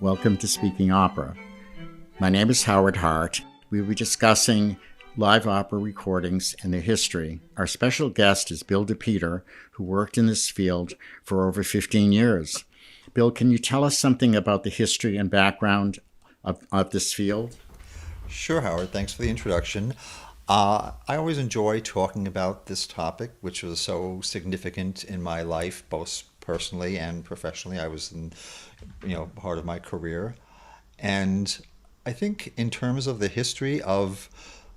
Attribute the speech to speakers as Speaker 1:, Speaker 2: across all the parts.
Speaker 1: Welcome to Speaking Opera. My name is Howard Hart. We will be discussing live opera recordings and their history. Our special guest is Bill DePeter, who worked in this field for over 15 years. Bill, can you tell us something about the history and background of this field?
Speaker 2: Sure, Howard. Thanks for the introduction. I always enjoy talking about this topic, which was so significant in my life, both personally and professionally. I was in, part of my career. And I think in terms of the history of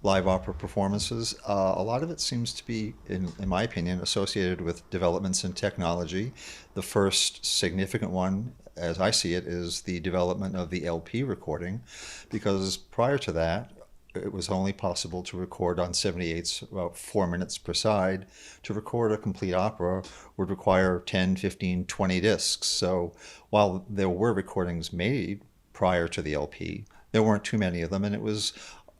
Speaker 2: live opera performances, a lot of it seems to be, in my opinion, associated with developments in technology. The first significant one, as I see it, is the development of the LP recording, because prior to that, it was only possible to record on 78s about 4 minutes per side. To record a complete opera would require 10, 15, 20 discs. So while there were recordings made prior to the LP, there weren't too many of them, and it was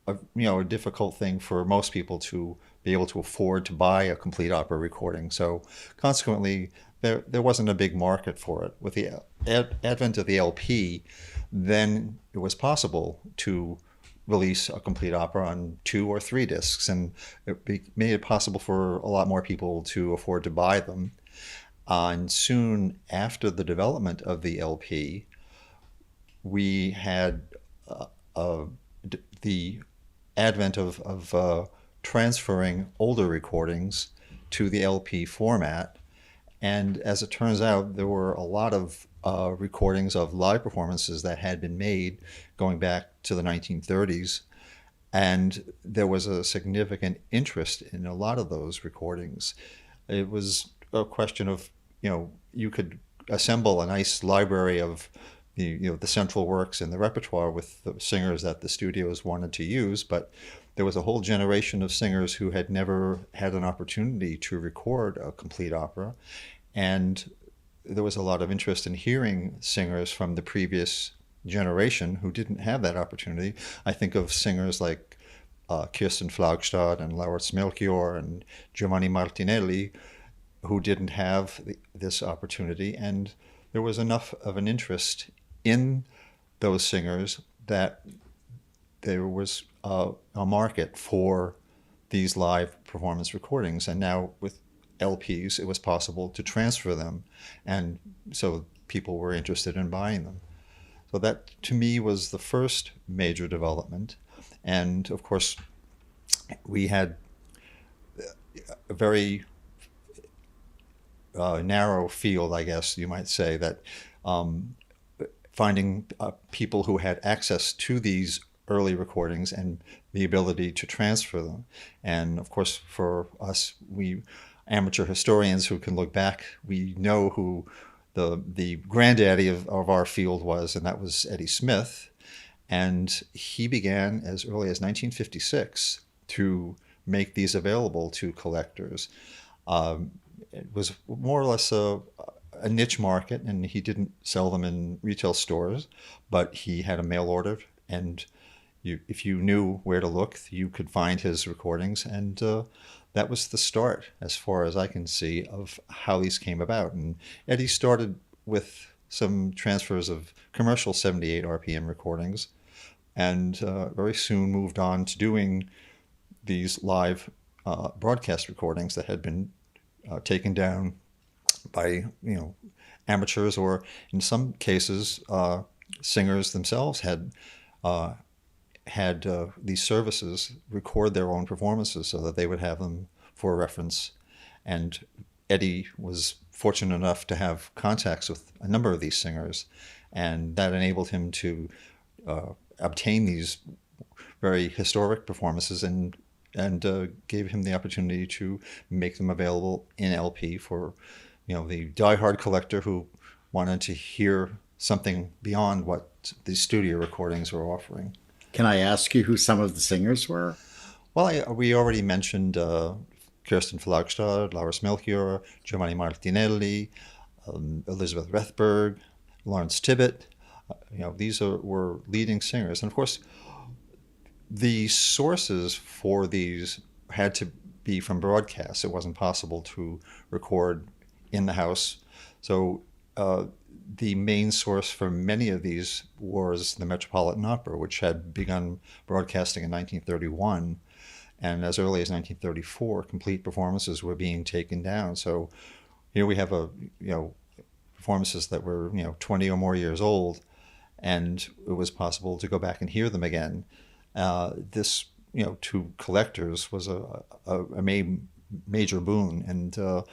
Speaker 2: a difficult thing for most people to be able to afford to buy a complete opera recording. So consequently, there wasn't a big market for it. With the advent of the LP, then it was possible to release a complete opera on 2 or 3 discs, and made it possible for a lot more people to afford to buy them. And soon after the development of the LP, we had the advent of transferring older recordings to the LP format. And as it turns out, there were a lot of recordings of live performances that had been made going back to the 1930s. And there was a significant interest in a lot of those recordings. It was a question of, you could assemble a nice library of the central works in the repertoire with the singers that the studios wanted to use, but there was a whole generation of singers who had never had an opportunity to record a complete opera, and there was a lot of interest in hearing singers from the previous generation who didn't have that opportunity. I think of singers like Kirsten Flagstad and Lauritz Melchior and Giovanni Martinelli, who didn't have this opportunity, and there was enough of an interest in those singers that there was a market for these live performance recordings. And now with LPs, it was possible to transfer them, and so people were interested in buying them. So that, to me, was the first major development. And of course, we had a very narrow field, I guess you might say, that finding people who had access to these early recordings and the ability to transfer them. And of course, for us, we amateur historians who can look back, we know who the granddaddy of our field was, and that was Eddie Smith. And he began as early as 1956 to make these available to collectors. It was more or less a niche market, and he didn't sell them in retail stores, but he had a mail order, and if you knew where to look, you could find his recordings, and that was the start, as far as I can see, of how these came about. And Eddie started with some transfers of commercial 78 RPM recordings, and very soon moved on to doing these live broadcast recordings that had been taken down by amateurs, or in some cases singers themselves had these services record their own performances so that they would have them for reference. And Eddie was fortunate enough to have contacts with a number of these singers, and that enabled him to obtain these very historic performances, and gave him the opportunity to make them available in LP for the diehard collector who wanted to hear something beyond what the studio recordings were offering.
Speaker 1: Can I ask you who some of the singers were?
Speaker 2: Well, we already mentioned Kirsten Flagstad, Lauritz Melchior, Giovanni Martinelli, Elizabeth Rethberg, Lawrence Tibbett. These were leading singers. And of course, the sources for these had to be from broadcasts. It wasn't possible to record in the house. So the main source for many of these was the Metropolitan Opera, which had begun broadcasting in 1931. And as early as 1934, complete performances were being taken down. So here we have performances that were 20 or more years old, and it was possible to go back and hear them again. This to collectors was a major boon, and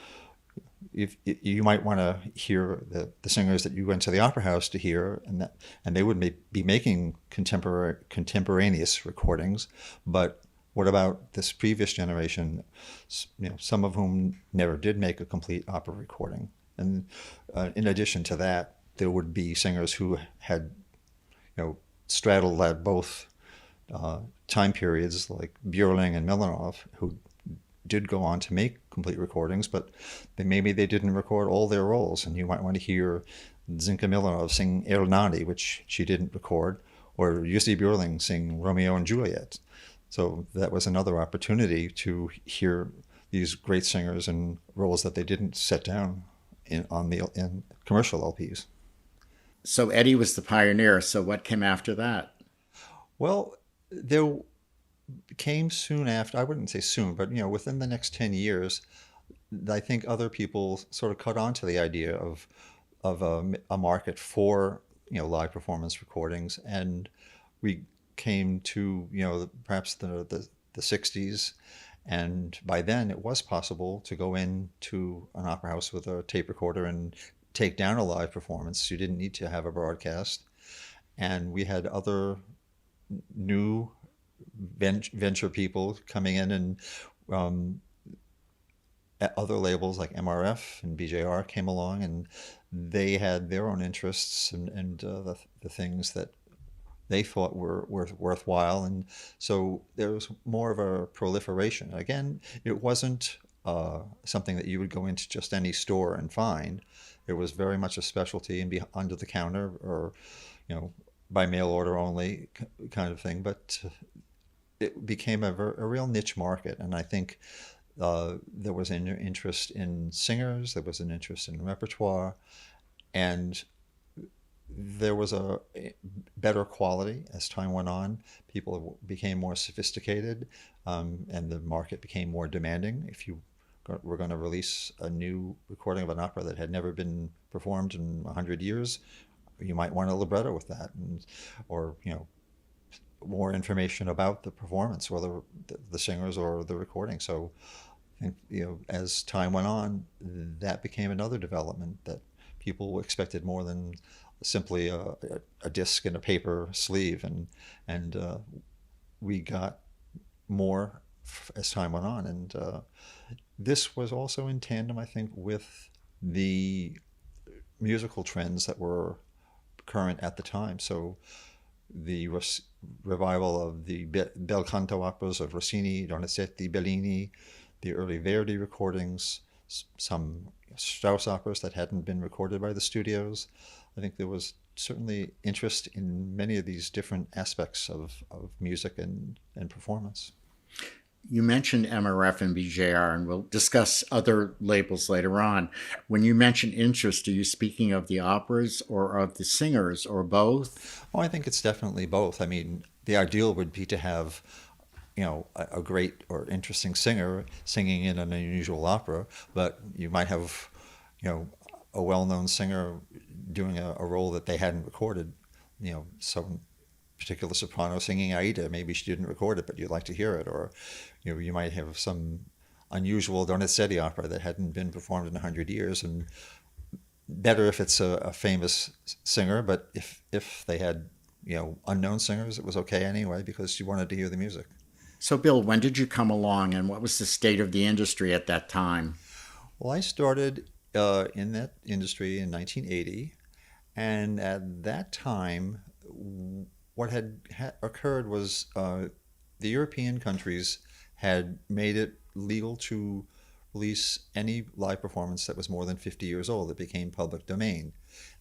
Speaker 2: if you might want to hear the singers that you went to the opera house to hear, and they would be making contemporaneous recordings, but what about this previous generation, some of whom never did make a complete opera recording? And in addition to that, there would be singers who had straddled at both time periods, like Björling and Milanov, who did go on to make complete recordings, but maybe they didn't record all their roles. And you might want to hear Zinka Milanov sing Ernani, which she didn't record, or Jussi Björling sing Romeo and Juliet. So that was another opportunity to hear these great singers in roles that they didn't set down in commercial LPs.
Speaker 1: So Eddie was the pioneer. So what came after that?
Speaker 2: Well, there came soon after, I wouldn't say soon, but within the next 10 years, I think other people sort of caught on to the idea of a market for live performance recordings, and we came to perhaps the 60s, and by then it was possible to go into an opera house with a tape recorder and take down a live performance. You didn't need to have a broadcast, and we had other new venture people coming in, and other labels like MRF and BJR came along, and they had their own interests and the things that they thought were worthwhile. And so there was more of a proliferation. Again, it wasn't something that you would go into just any store and find. It was very much a specialty and be under the counter, or by mail order only kind of thing. But it became a real niche market, and I think there was an interest in singers, there was an interest in repertoire, and there was a better quality as time went on. People became more sophisticated, and the market became more demanding. If you were going to release a new recording of an opera that had never been performed in 100 years, you might want a libretto with that, or more information about the performance, or the singers or the recording. So, as time went on, that became another development, that people expected more than simply a disc and a paper sleeve, and we got more as time went on, and this was also in tandem, I think, with the musical trends that were current at the time. So the revival of the bel canto operas of Rossini, Donizetti, Bellini, the early Verdi recordings, some Strauss operas that hadn't been recorded by the studios. I think there was certainly interest in many of these different aspects of music and performance.
Speaker 1: You mentioned MRF and BJR, and we'll discuss other labels later on. When you mention interest, are you speaking of the operas or of the singers, or both?
Speaker 2: Oh, I think it's definitely both. I mean, the ideal would be to have a great or interesting singer singing in an unusual opera, but you might have a well-known singer doing a role that they hadn't recorded, some particular soprano singing Aida. Maybe she didn't record it, but you'd like to hear it. Or you might have some unusual Donizetti opera that hadn't been performed in 100 years, and better if it's a famous singer, but if they had unknown singers, it was okay anyway, because you wanted to hear the music.
Speaker 1: So Bill, when did you come along, and what was the state of the industry at that time?
Speaker 2: Well, I started in that industry in 1980, and at that time, what had occurred was the European countries had made it legal to release any live performance that was more than 50 years old. It became public domain.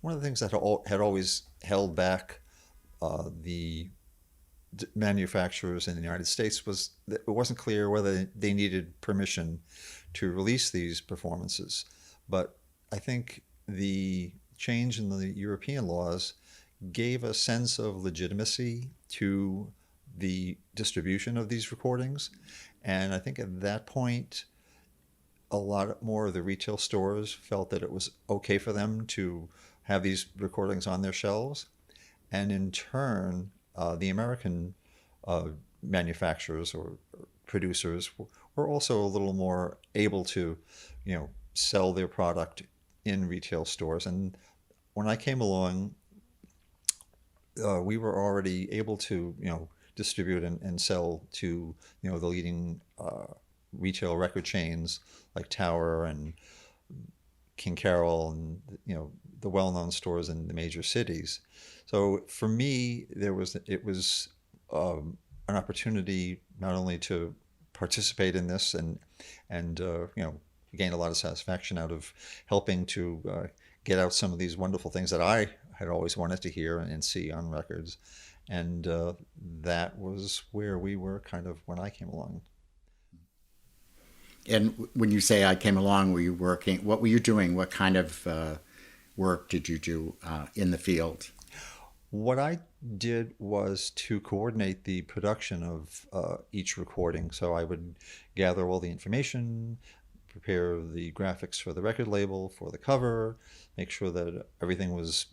Speaker 2: One of the things that had always held back the manufacturers in the United States was that it wasn't clear whether they needed permission to release these performances. But I think the change in the European laws gave a sense of legitimacy to the distribution of these recordings. And I think at that point, a lot more of the retail stores felt that it was okay for them to have these recordings on their shelves. And in turn, the American manufacturers or producers were also a little more able to, sell their product in retail stores. And when I came along, we were already able to, distribute and sell to, the leading retail record chains like Tower and King Carol and, the well-known stores in the major cities. So for me, it was an opportunity not only to participate in this and gain a lot of satisfaction out of helping to get out some of these wonderful things that I had always wanted to hear and see on records. And that was where we were kind of when I came along.
Speaker 1: And when you say I came along, were you working? What were you doing? What kind of work did you do in the field?
Speaker 2: What I did was to coordinate the production of each recording. So I would gather all the information, prepare the graphics for the record label, for the cover, make sure that everything was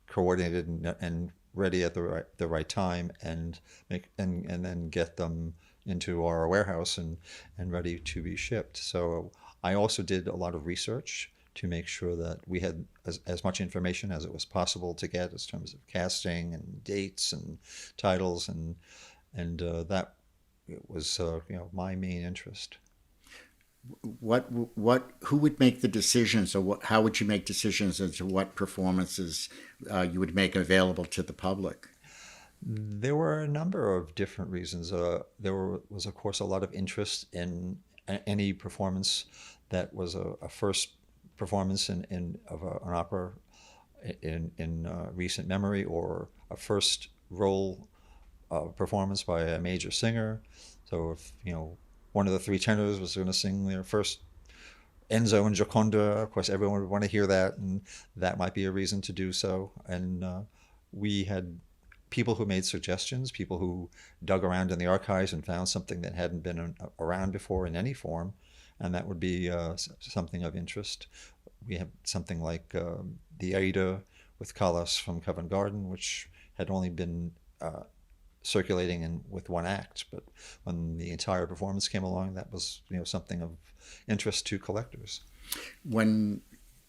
Speaker 2: coordinated and ready at the right time, and then get them into our warehouse and ready to be shipped. So I also did a lot of research to make sure that we had as much information as it was possible to get in terms of casting and dates and titles, and that was my main interest.
Speaker 1: Who would make the decisions, or how would you make decisions as to what performances you would make available to the public?
Speaker 2: There were a number of different reasons. There was, of course, a lot of interest in any performance that was a first performance of an opera in recent memory, or a first role performance by a major singer. So if one of the three tenors was going to sing their first Enzo and Gioconda, of course everyone would want to hear that, and that might be a reason to do so. And we had people who made suggestions, people who dug around in the archives and found something that hadn't been around before in any form, and that would be something of interest. We have something like the Aida with Callas from Covent Garden, which had only been circulating with one act, but when the entire performance came along, that was something of interest to collectors.
Speaker 1: When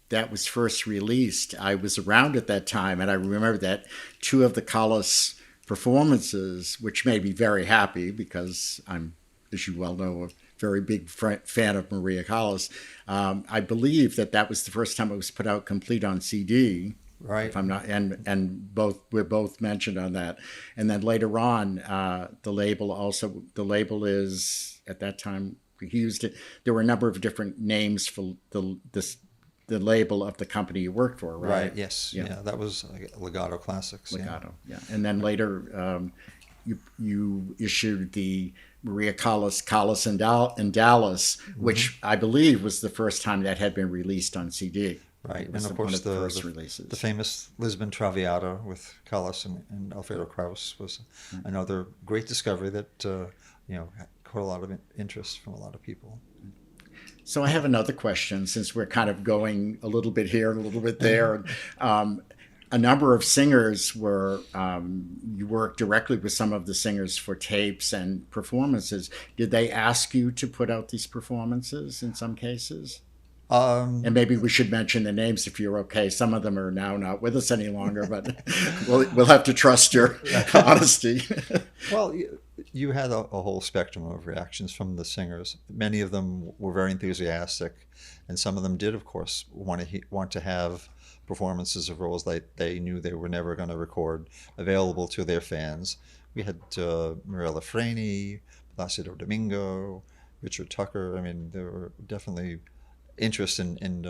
Speaker 1: that was first released, I was around at that time, and I remember that two of the Callas performances, which made me very happy because I'm, as you well know, a very big fan of Maria Callas. I believe that was the first time it was put out complete on CD.
Speaker 2: Right.
Speaker 1: If I'm not, and we're both mentioned on that. And then later on, the label is, at that time he used it. There were a number of different names for the label of the company you worked for, right?
Speaker 2: Right. Yes. Yeah. That was Legato Classics.
Speaker 1: Legato. Yeah. And then later, you issued the Maria Callas in Dallas, mm-hmm. which I believe was the first time that had been released on CD.
Speaker 2: Right, and of course the famous Lisbon Traviata with Callas and Alfredo Kraus was another great discovery that caught a lot of interest from a lot of people.
Speaker 1: So I have another question, since we're kind of going a little bit here and a little bit there. A number of singers you worked directly with some of the singers for tapes and performances. Did they ask you to put out these performances in some cases? And maybe we should mention the names if you're okay. Some of them are now not with us any longer, but we'll have to trust your honesty.
Speaker 2: Well, you had a whole spectrum of reactions from the singers. Many of them were very enthusiastic, and some of them did, of course, want to have performances of roles that they knew they were never going to record available to their fans. We had Mirella Freni, Placido Domingo, Richard Tucker. I mean, there were definitely interest in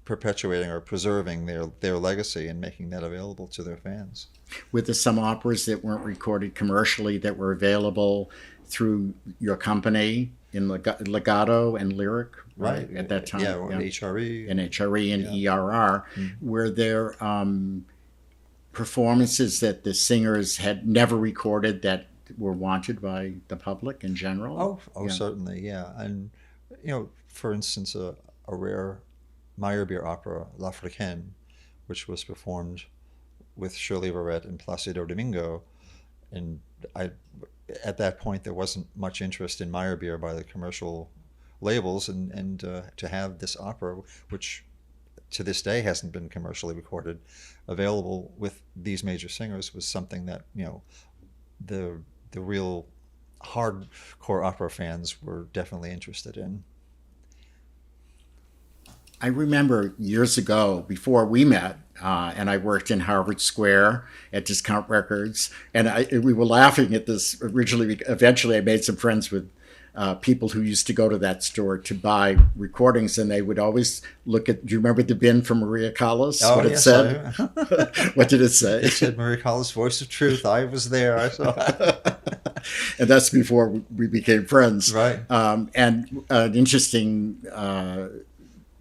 Speaker 2: perpetuating or preserving their legacy and making that available to their fans.
Speaker 1: With some operas that weren't recorded commercially that were available through your company in Legato and Lyric, right? At that time.
Speaker 2: Yeah, HRE.
Speaker 1: And HRE and ERR, were there performances that the singers had never recorded that were wanted by the public in general?
Speaker 2: Oh, certainly, yeah. And, for instance, a rare Meyerbeer opera, L'Africaine, which was performed with Shirley Verrett and Placido Domingo. And at that point, there wasn't much interest in Meyerbeer by the commercial labels, and to have this opera, which to this day hasn't been commercially recorded, available with these major singers, was something that the real hardcore opera fans were definitely interested in.
Speaker 1: I remember years ago, before we met, and I worked in Harvard Square at Discount Records, and we were laughing at this originally. Eventually, I made some friends with people who used to go to that store to buy recordings, and they would always look at. Do you remember the bin from Maria Callas?
Speaker 2: Oh,
Speaker 1: what it
Speaker 2: yes,
Speaker 1: said? What did it say?
Speaker 2: It said Maria Callas' Voice of Truth. I was there. I saw it.
Speaker 1: And that's before we became friends.
Speaker 2: Right.
Speaker 1: And an interesting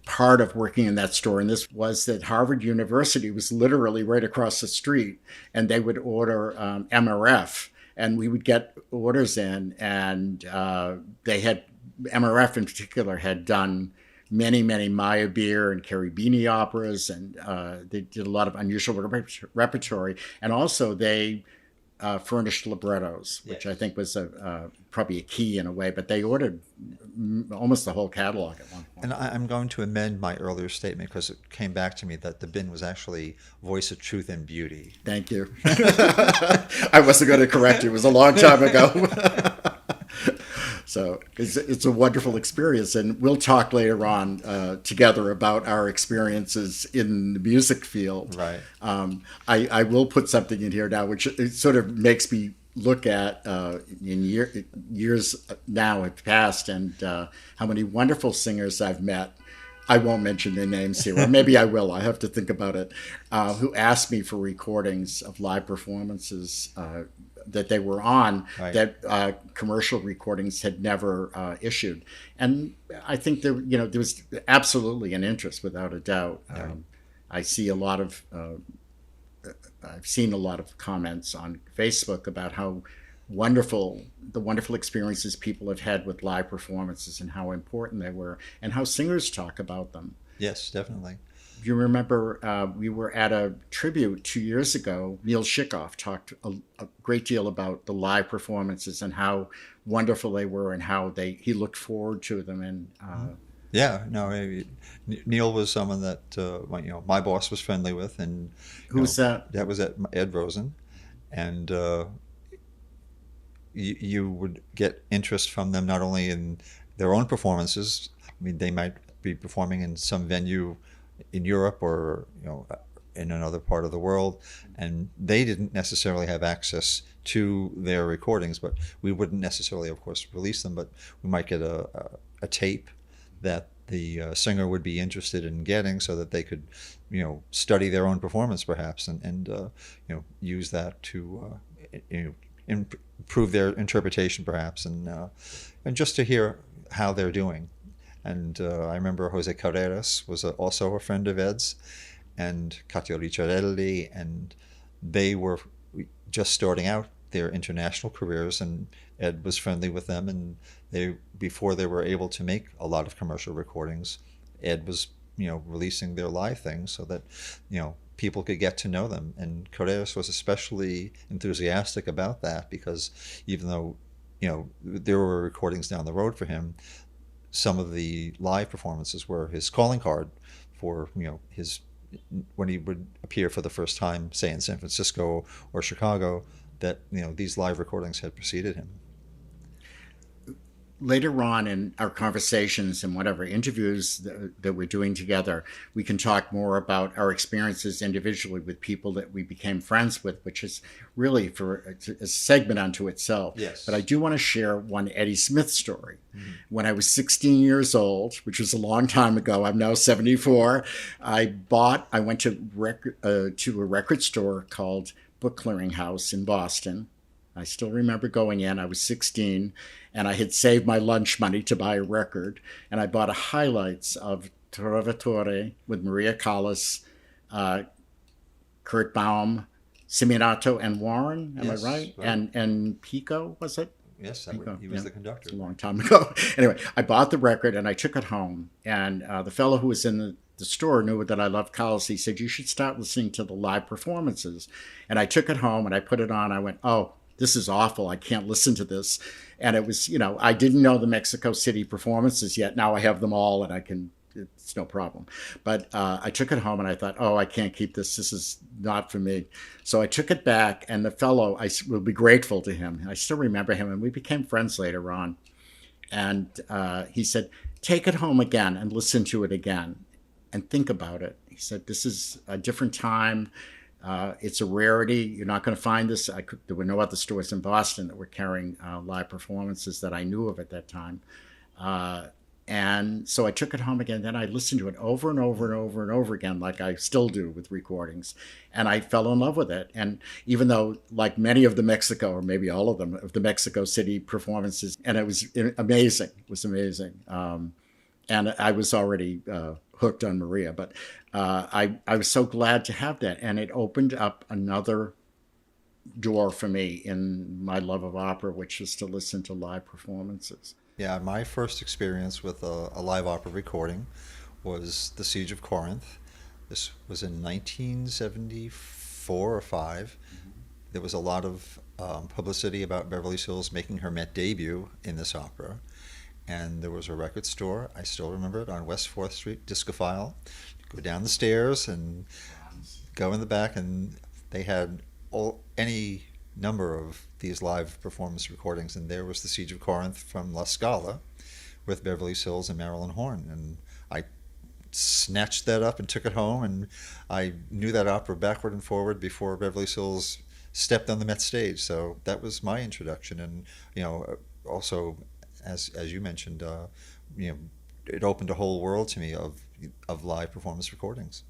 Speaker 1: part of working in that store, and this was that Harvard University was literally right across the street, and they would order MRF, and we would get orders in, and they had, MRF in particular had done many Meyerbeer and Cherubini operas, and they did a lot of unusual repertory, and also they furnished librettos, which I think was probably a key in a way, but they ordered almost the whole catalog at one point.
Speaker 2: And I'm going to amend my earlier statement because it came back to me that the bin was actually Voice of Truth and Beauty.
Speaker 1: Thank you. I wasn't going to correct you. It was a long time ago. So it's a wonderful experience, and we'll talk later on together about our experiences in the music field.
Speaker 2: Right.
Speaker 1: I will put something in here now, which it sort of makes me look at years now have passed, and how many wonderful singers I've met. I won't mention their names here, or maybe I will. I have to think about it. Who asked me for recordings of live performances that they were on, right, that commercial recordings had never issued. And I think there was absolutely an interest, without a doubt.
Speaker 2: Right.
Speaker 1: I see a lot of, I've seen a lot of comments on Facebook about how the wonderful experiences people have had with live performances and how important they were, and how singers talk about them.
Speaker 2: Yes, definitely.
Speaker 1: You remember we were at a tribute 2 years ago. Neil Shikoff talked a great deal about the live performances and how wonderful they were, and how he looked forward to them. And
Speaker 2: yeah, no, Neil was someone that my boss was friendly with, and
Speaker 1: who's that?
Speaker 2: That was at Ed Rosen, and you would get interest from them not only in their own performances. I mean, they might be performing in some venue in Europe or in another part of the world, and they didn't necessarily have access to their recordings, but we wouldn't necessarily, of course, release them, but we might get a tape that the singer would be interested in getting, so that they could study their own performance perhaps, and use that to improve their interpretation perhaps, and just to hear how they're doing. And I remember Jose Carreras was also a friend of Ed's, and Caio Ricciarelli, and they were just starting out their international careers, and Ed was friendly with them, and before they were able to make a lot of commercial recordings, Ed was releasing their live things so that people could get to know them. And Carreras was especially enthusiastic about that, because even though there were recordings down the road for him, some of the live performances were his calling card for when he would appear for the first time, say in San Francisco or Chicago, that these live recordings had preceded him.
Speaker 1: Later on in our conversations and whatever interviews that we're doing together, we can talk more about our experiences individually with people that we became friends with, which is really for a segment unto itself.
Speaker 2: Yes.
Speaker 1: But I do want to share one Eddie Smith story. Mm-hmm. When I was 16 years old, which was a long time ago, I'm now 74, I went to a record store called Book Clearing House in Boston. I still remember going in. I was 16, and I had saved my lunch money to buy a record, and I bought a highlights of Trovatore with Maria Callas, uh, Kurt Baum, Simeonato, and Warren. Am I
Speaker 2: Yes,
Speaker 1: right?
Speaker 2: right.
Speaker 1: And Pico, was it?
Speaker 2: Yes,
Speaker 1: Pico,
Speaker 2: he
Speaker 1: yeah.
Speaker 2: was the conductor.
Speaker 1: It's a long time ago. Anyway, I bought the record and I took it home. And the fellow who was in the store knew that I loved Callas. He said, "You should start listening to the live performances." And I took it home and I put it on. I went, "Oh, this is awful. I can't listen to this." And it was, I didn't know the Mexico City performances yet. Now I have them all and it's no problem. But I took it home and I thought, "Oh, I can't keep this. This is not for me." So I took it back, and the fellow, I will be grateful to him. I still remember him, and we became friends later on. And he said, "Take it home again and listen to it again and think about it." He said, "This is a different time. It's a rarity. You're not going to find this." There were no other stores in Boston that were carrying live performances that I knew of at that time. Uh, and so I took it home again. Then I listened to it over and over and over and over again, like I still do with recordings. And I fell in love with it. And even though, like many of the Mexico, or maybe all of them, of the Mexico City performances, and it was amazing. It was amazing. And I was already hooked on Maria, but I was so glad to have that. And it opened up another door for me in my love of opera, which is to listen to live performances.
Speaker 2: Yeah, my first experience with a live opera recording was The Siege of Corinth. This was in 1974 or 5. There was a lot of publicity about Beverly Sills making her Met debut in this opera. And there was a record store, I still remember it, on West 4th Street, Discophile. Go down the stairs and go in the back, and they had any number of these live performance recordings, and there was The Siege of Corinth from La Scala with Beverly Sills and Marilyn Horne, and I snatched that up and took it home, and I knew that opera backward and forward before Beverly Sills stepped on the Met stage. So that was my introduction, and also as you mentioned, it opened a whole world to me of live performance recordings.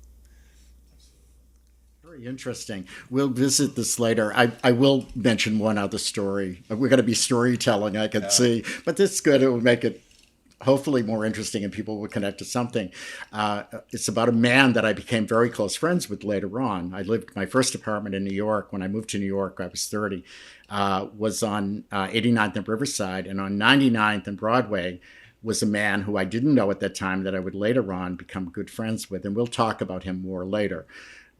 Speaker 1: Very interesting. We'll visit this later. I will mention one other story. We're going to be storytelling, I can see, but that's good. It will make it hopefully more interesting and people will connect to something. It's about a man that I became very close friends with later on. I lived my first apartment in New York. When I moved to New York, I was 30, was on 89th and Riverside, and on 99th and Broadway was a man who I didn't know at that time that I would later on become good friends with, and we'll talk about him more later.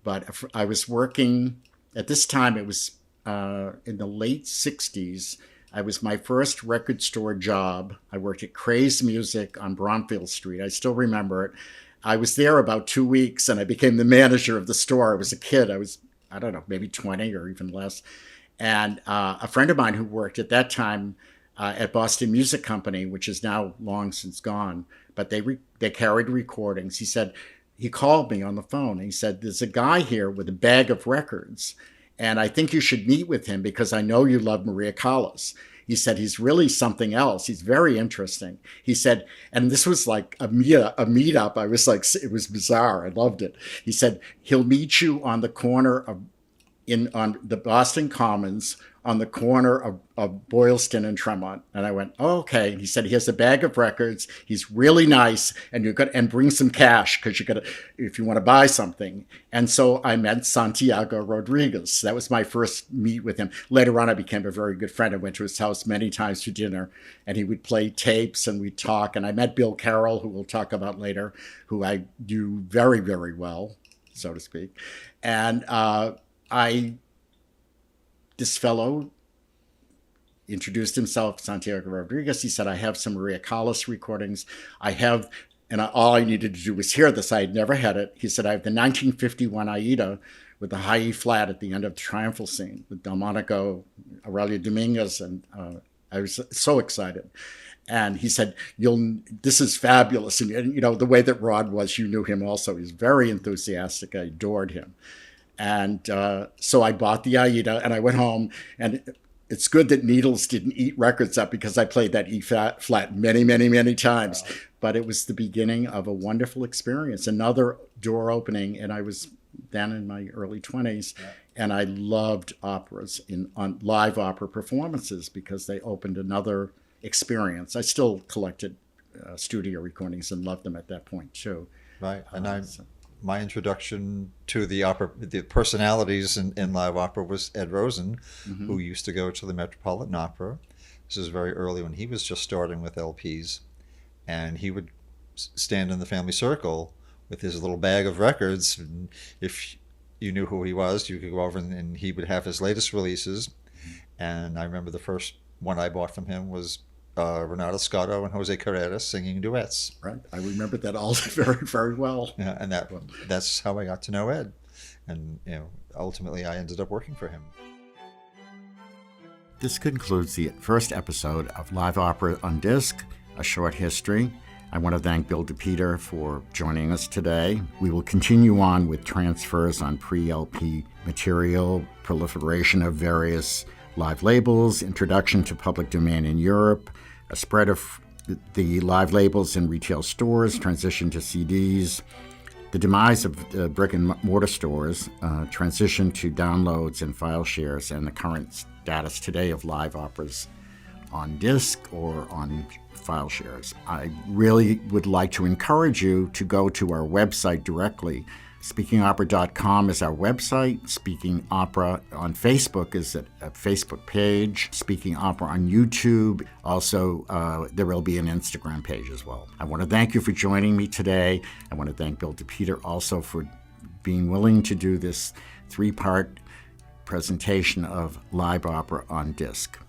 Speaker 1: But I was working, at this time, it was in the late 60s. I was my first record store job. I worked at Craze Music on Bromfield Street. I still remember it. I was there about 2 weeks and I became the manager of the store. I was a kid. I don't know, maybe 20 or even less. And a friend of mine who worked at that time at Boston Music Company, which is now long since gone, but they carried recordings. He called me on the phone and he said, "There's a guy here with a bag of records, and I think you should meet with him because I know you love Maria Callas." He said, "He's really something else. He's very interesting." He said, and this was like a meetup. I was like, it was bizarre. I loved it. He said, "He'll meet you on the corner on the Boston Commons on the corner of Boylston and Tremont." And I went, "Oh, okay." He said, "He has a bag of records. He's really nice, and bring some cash because if you want to buy something." And so I met Santiago Rodriguez. That was my first meet with him. Later on, I became a very good friend. I went to his house many times for dinner, and he would play tapes and we'd talk. And I met Bill Carroll, who we'll talk about later, who I knew very, very well, so to speak. And this fellow introduced himself, Santiago Rodriguez. He said, "I have some Maria Callas recordings. All I needed to do was hear this. I had never had it." He said, "I have the 1951 Aida with the high E flat at the end of the triumphal scene with Delmonico, Aurelio Dominguez," and I was so excited. And he said, "This is fabulous." And the way that Rod was, you knew him also. He was very enthusiastic. I adored him. And so I bought the Aida and I went home, and it's good that Needles didn't eat records up because I played that E flat many, many, many times. Wow. But it was the beginning of a wonderful experience, another door opening. And I was then in my early 20s, and I loved operas on live opera performances because they opened another experience. I still collected studio recordings and loved them at that point too.
Speaker 2: Right. And my introduction to the opera, the personalities in live opera was Ed Rosen, who used to go to the Metropolitan Opera. This is very early when he was just starting with LPs. And he would stand in the family circle with his little bag of records. And if you knew who he was, you could go over and he would have his latest releases. And I remember the first one I bought from him was Renato Scotto and Jose Carreras singing duets.
Speaker 1: Right. I remember that all very, very well.
Speaker 2: Yeah, and that's how I got to know Ed. And ultimately I ended up working for him.
Speaker 1: This concludes the first episode of Live Opera on Disc, A Short History. I want to thank Bill DePeter for joining us today. We will continue on with transfers on pre-LP material, proliferation of various live labels, introduction to public domain in Europe, a spread of the live labels in retail stores, transition to CDs, the demise of brick and mortar stores, transition to downloads and file shares, and the current status today of live operas on disc or on file shares. I really would like to encourage you to go to our website directly. SpeakingOpera.com is our website. Speaking Opera on Facebook is a Facebook page. Speaking Opera on YouTube. Also, there will be an Instagram page as well. I want to thank you for joining me today. I want to thank Bill DePeter also for being willing to do this 3-part presentation of live opera on disc.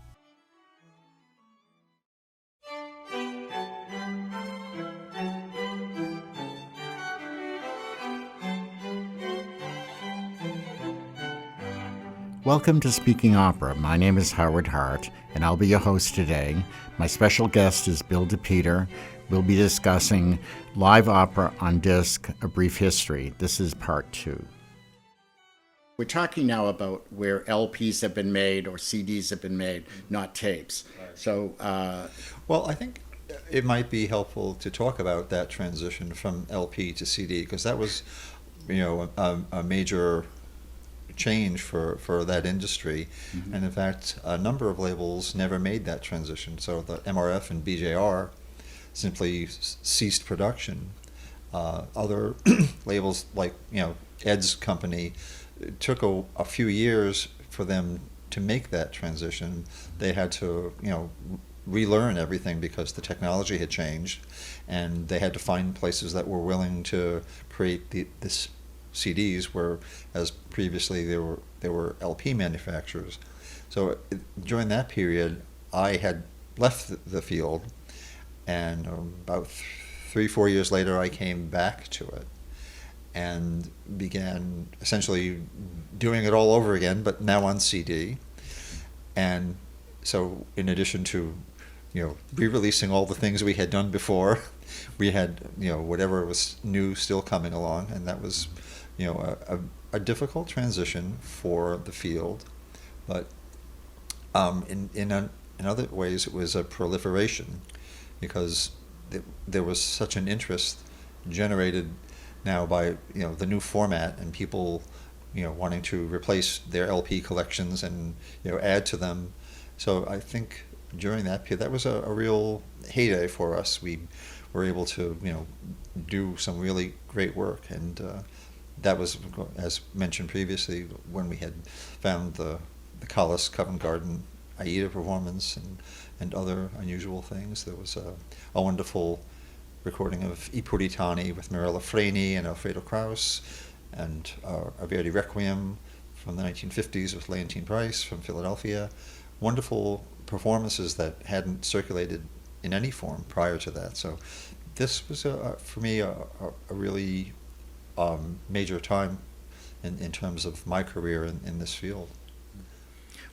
Speaker 1: Welcome to Speaking Opera. My name is Howard Hart, and I'll be your host today. My special guest is Bill DePeter. We'll be discussing live opera on disc, A Brief History. This is part 2. We're talking now about where LPs have been made or CDs have been made, not tapes. Right. So,
Speaker 2: well, I think it might be helpful to talk about that transition from LP to CD, because that was, a major change for that industry. Mm-hmm. And in fact, a number of labels never made that transition. So the MRF and BJR simply ceased production. Other labels like Ed's company, it took a few years for them to make that transition. They had to relearn everything because the technology had changed, and they had to find places that were willing to create this CDs, whereas previously there were LP manufacturers. So during that period, I had left the field, and about 3-4 years later, I came back to it and began essentially doing it all over again, but now on CD. And so, in addition to re-releasing all the things we had done before, we had whatever was new still coming along, and that was a difficult transition for the field, but in other ways it was a proliferation, because there was such an interest generated now by the new format and people wanting to replace their LP collections and add to them. So I think during that period, that was a real heyday for us. We were able to do some really great work, and that was, as mentioned previously, when we had found the Callas Covent Garden Aida performance and other unusual things. There was a wonderful recording of I Puritani with Mirella Freni and Alfredo Kraus, and a Verdi Requiem from the 1950s with Leontyne Price from Philadelphia. Wonderful performances that hadn't circulated in any form prior to that. So this was, for me, a really major time in terms of my career in this field.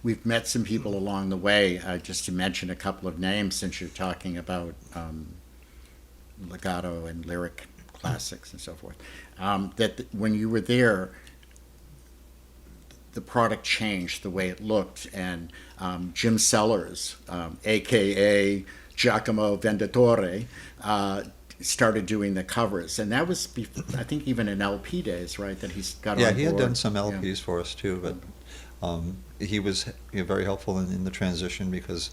Speaker 1: We've met some people along the way, just to mention a couple of names, since you're talking about legato and lyric classics and so forth, that when you were there, the product changed the way it looked, and Jim Sellers, a.k.a. Giacomo Vendatore, started doing the covers, and that was before, I think even in LP days, right? That he's got
Speaker 2: Yeah,
Speaker 1: on
Speaker 2: he had
Speaker 1: board.
Speaker 2: done some
Speaker 1: Yeah.
Speaker 2: LPs for us too, but he was very helpful in the transition because,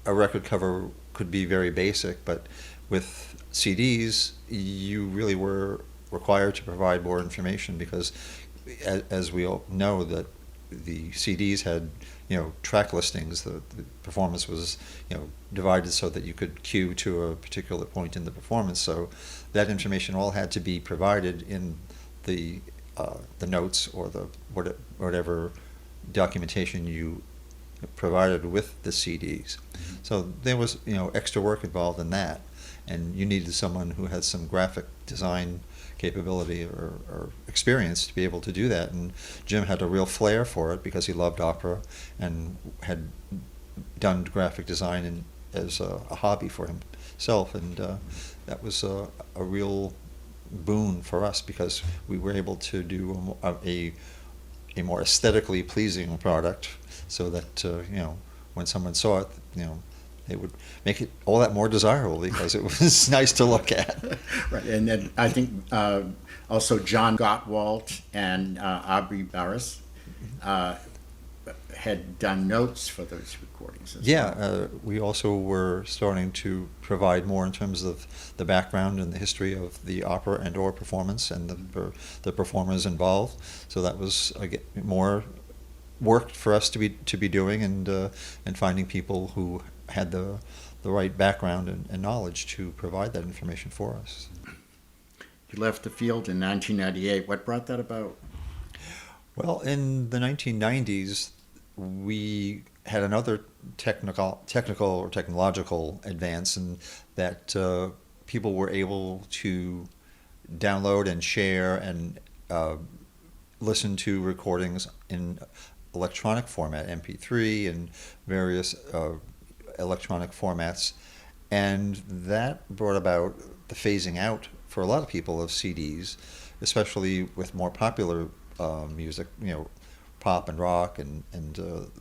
Speaker 2: a record cover could be very basic, but with CDs, you really were required to provide more information because, as we all know, that the CDs had track listings. The performance was divided so that you could cue to a particular point in the performance. So that information all had to be provided in the notes or the whatever documentation you provided with the CDs. So there was extra work involved in that, and you needed someone who had some graphic design capability or experience to be able to do that. And Jim had a real flair for it because he loved opera and had done graphic design as a hobby for himself, and that was a real boon for us because we were able to do a more aesthetically pleasing product, so that when someone saw it, it would make it all that more desirable because it was nice to look at.
Speaker 1: Right, and then I think also John Gottwald and Aubrey Barris had done notes for those recordings as well.
Speaker 2: We also were starting to provide more in terms of the background and the history of the opera and or performance and the performers involved. So that was more work for us to be doing, and finding people who had the right background and knowledge to provide that information for us.
Speaker 1: You left the field in 1998. What brought that about?
Speaker 2: Well, in the 1990s, we had another technical or technological advance, in that people were able to download and share and listen to recordings in electronic format, MP3 and various electronic formats, and that brought about the phasing out for a lot of people of CDs, especially with more popular music, pop and rock and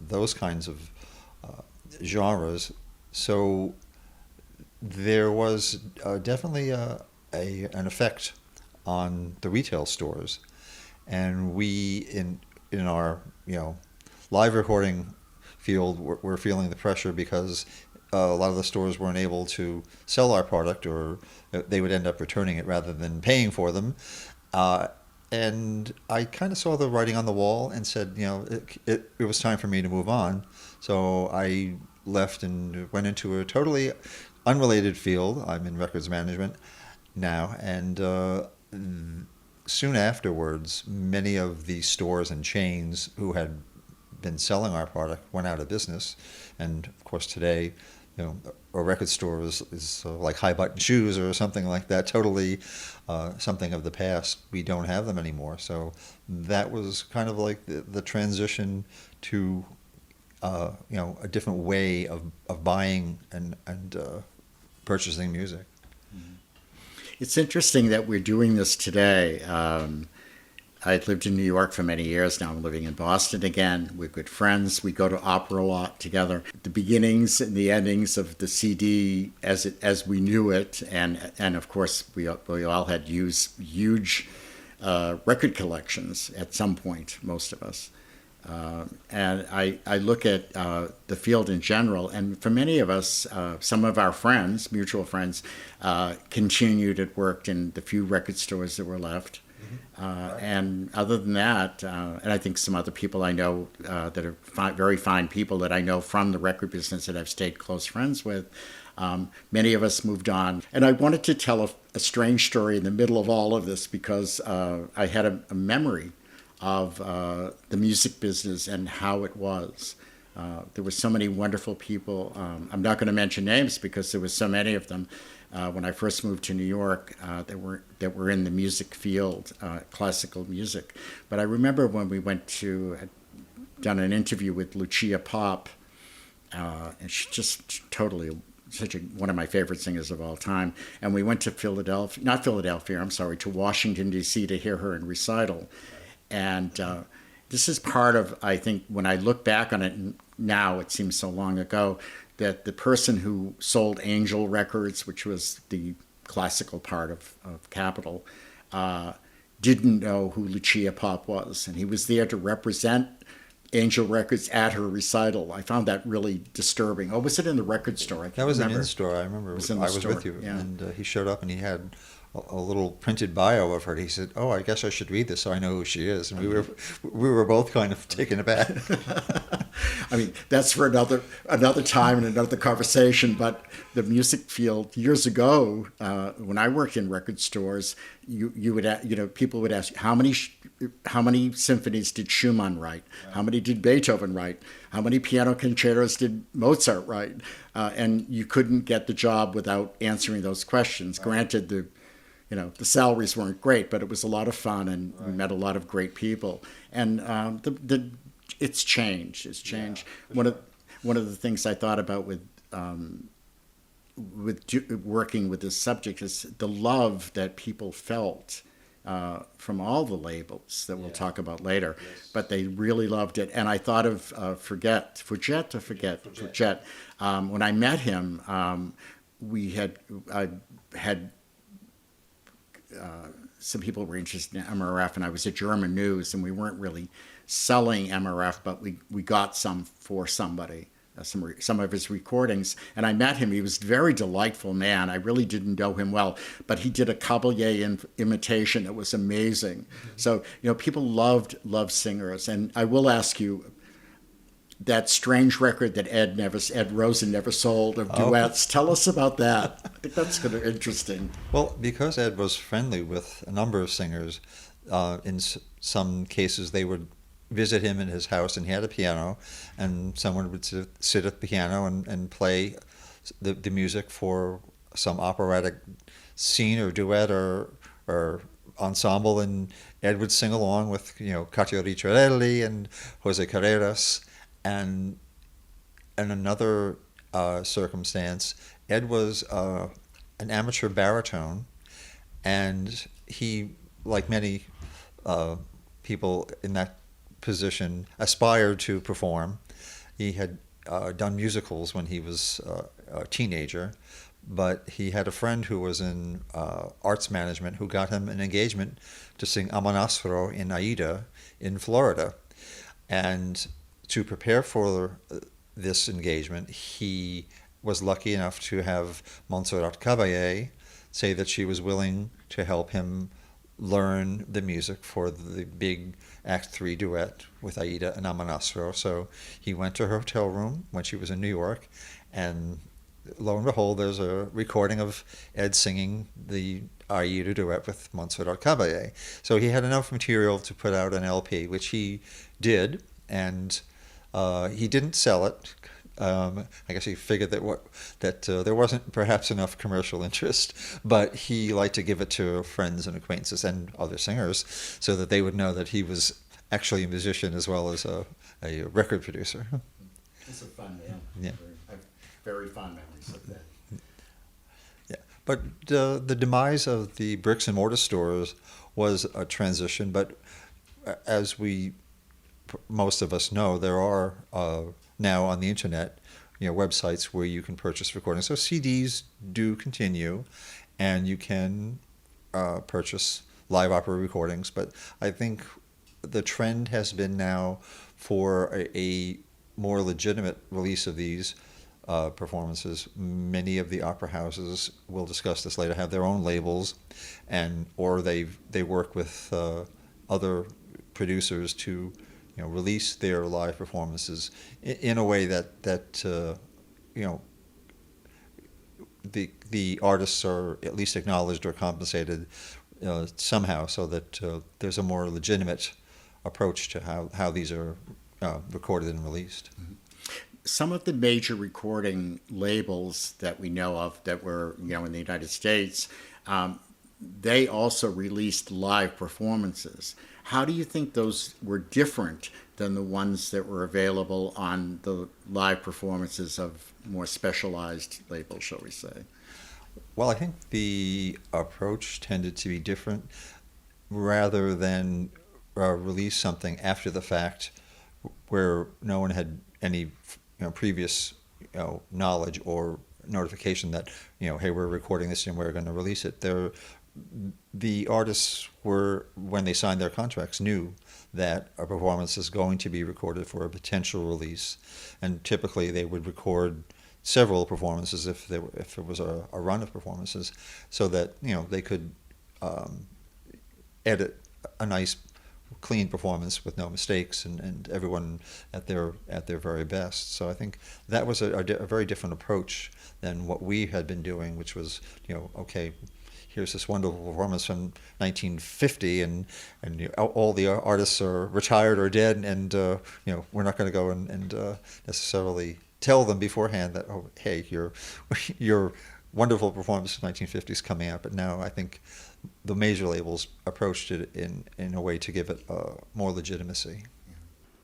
Speaker 2: those kinds of genres. So there was definitely an effect on the retail stores, and we in our live recording field we're feeling the pressure because a lot of the stores weren't able to sell our product, or they would end up returning it rather than paying for them. And I kind of saw the writing on the wall and said, it was time for me to move on. So I left and went into a totally unrelated field. I'm in records management now, and soon afterwards, many of the stores and chains who had been selling our product went out of business. And of course today, a record store is like high button shoes or something like that, totally something of the past. We don't have them anymore. So that was kind of like the transition to a different way of buying and purchasing music.
Speaker 1: It's interesting that we're doing this today. I'd lived in New York for many years. Now I'm living in Boston again. We're good friends. We go to opera a lot together. The beginnings and the endings of the CD as we knew it, and of course we all had huge record collections at some point, most of us. And I look at the field in general, and for many of us, some of our friends, mutual friends, continued and worked in the few record stores that were left. And other than that, and I think some other people I know that are very fine people that I know from the record business that I've stayed close friends with, many of us moved on. And I wanted to tell a strange story in the middle of all of this because I had a memory of the music business and how it was. There were so many wonderful people. I'm not going to mention names because there were so many of them. When I first moved to New York, that were in the music field, classical music. But I remember when we had done an interview with Lucia Pop, and she's just totally one of my favorite singers of all time. And we went to to Washington, D.C. to hear her in recital. And this is part of, I think, when I look back on it now, it seems so long ago, that the person who sold Angel Records, which was the classical part of Capitol, didn't know who Lucia Pop was, and he was there to represent Angel Records at her recital. I found that really disturbing. Oh, was it in the record store? I can't
Speaker 2: That was
Speaker 1: remember.
Speaker 2: an in-store. I remember.
Speaker 1: Was in the
Speaker 2: I was
Speaker 1: store,
Speaker 2: with you,
Speaker 1: yeah.
Speaker 2: and he showed up, and he had a little printed bio of her. He said, "Oh, I guess I should read this so I know who she is." And we were both kind of taken aback.
Speaker 1: I mean, that's for another time and another conversation. But the music field years ago, when I worked in record stores, you would people would ask how many symphonies did Schumann write? How many did Beethoven write? How many piano concertos did Mozart write? And you couldn't get the job without answering those questions. Granted, the salaries weren't great, but it was a lot of fun, and we met a lot of great people. And it's changed. It's changed. Yeah. One of the things I thought about with working with this subject is the love that people felt from all the labels that we'll talk about later. Yes. But they really loved it. And I thought of Forget. When I met him, I had some people were interested in MRF, and I was at German News, and we weren't really selling MRF, but we got some for somebody, some of his recordings. And I met him. He was a very delightful man. I really didn't know him well, but he did a Caballé imitation that was amazing. Mm-hmm. So, people loved singers. And I will ask you, that strange record that Ed Rosen never sold of duets. Tell us about that. I think that's kind of interesting.
Speaker 2: Well, because Ed was friendly with a number of singers, in some cases they would visit him in his house, and he had a piano, and someone would sit at the piano and play the music for some operatic scene or duet or ensemble, and Ed would sing along with Cacio Ricciarelli and Jose Carreras. And in another circumstance, Ed was an amateur baritone, and he, like many people in that position, aspired to perform. He had done musicals when he was a teenager, but he had a friend who was in arts management who got him an engagement to sing Amonastro's in Aida in Florida. And to prepare for this engagement, he was lucky enough to have Montserrat Caballé say that she was willing to help him learn the music for the big Act 3 duet with Aida and Amonastro. So he went to her hotel room when she was in New York, and lo and behold, there's a recording of Ed singing the Aida duet with Montserrat Caballé. So he had enough material to put out an LP, which he did, and he didn't sell it. I guess he figured that there wasn't perhaps enough commercial interest, but he liked to give it to friends and acquaintances and other singers so that they would know that he was actually a musician as well as a record producer.
Speaker 1: It's a fun man.
Speaker 2: Yeah.
Speaker 1: I have very fond memories of that.
Speaker 2: Yeah, but the demise of the bricks and mortar stores was a transition, but as most of us know, there are now on the internet, websites where you can purchase recordings. So CDs do continue, and you can purchase live opera recordings. But I think the trend has been now for a more legitimate release of these performances. Many of the opera houses, we'll discuss this later, have their own labels, or they work with other producers to release their live performances in a way that the artists are at least acknowledged or compensated somehow, so that there's a more legitimate approach to how these are recorded and released.
Speaker 1: Mm-hmm. Some of the major recording labels that we know of that were in the United States, they also released live performances. How do you think those were different than the ones that were available on the live performances of more specialized labels, shall we say?
Speaker 2: Well, I think the approach tended to be different. Rather than release something after the fact where no one had any previous knowledge or notification that, hey, we're recording this and we're going to release it. The artists were, when they signed their contracts, knew that a performance is going to be recorded for a potential release, and typically they would record several performances if it was a run of performances, so that they could edit a nice, clean performance with no mistakes, and everyone at their very best. So I think that was a very different approach than what we had been doing, which was okay, here's this wonderful performance from 1950, and all the artists are retired or dead, and we're not going to go and necessarily tell them beforehand that, oh, hey, your wonderful performance from 1950 is coming out. But now I think the major labels approached it in a way to give it more legitimacy.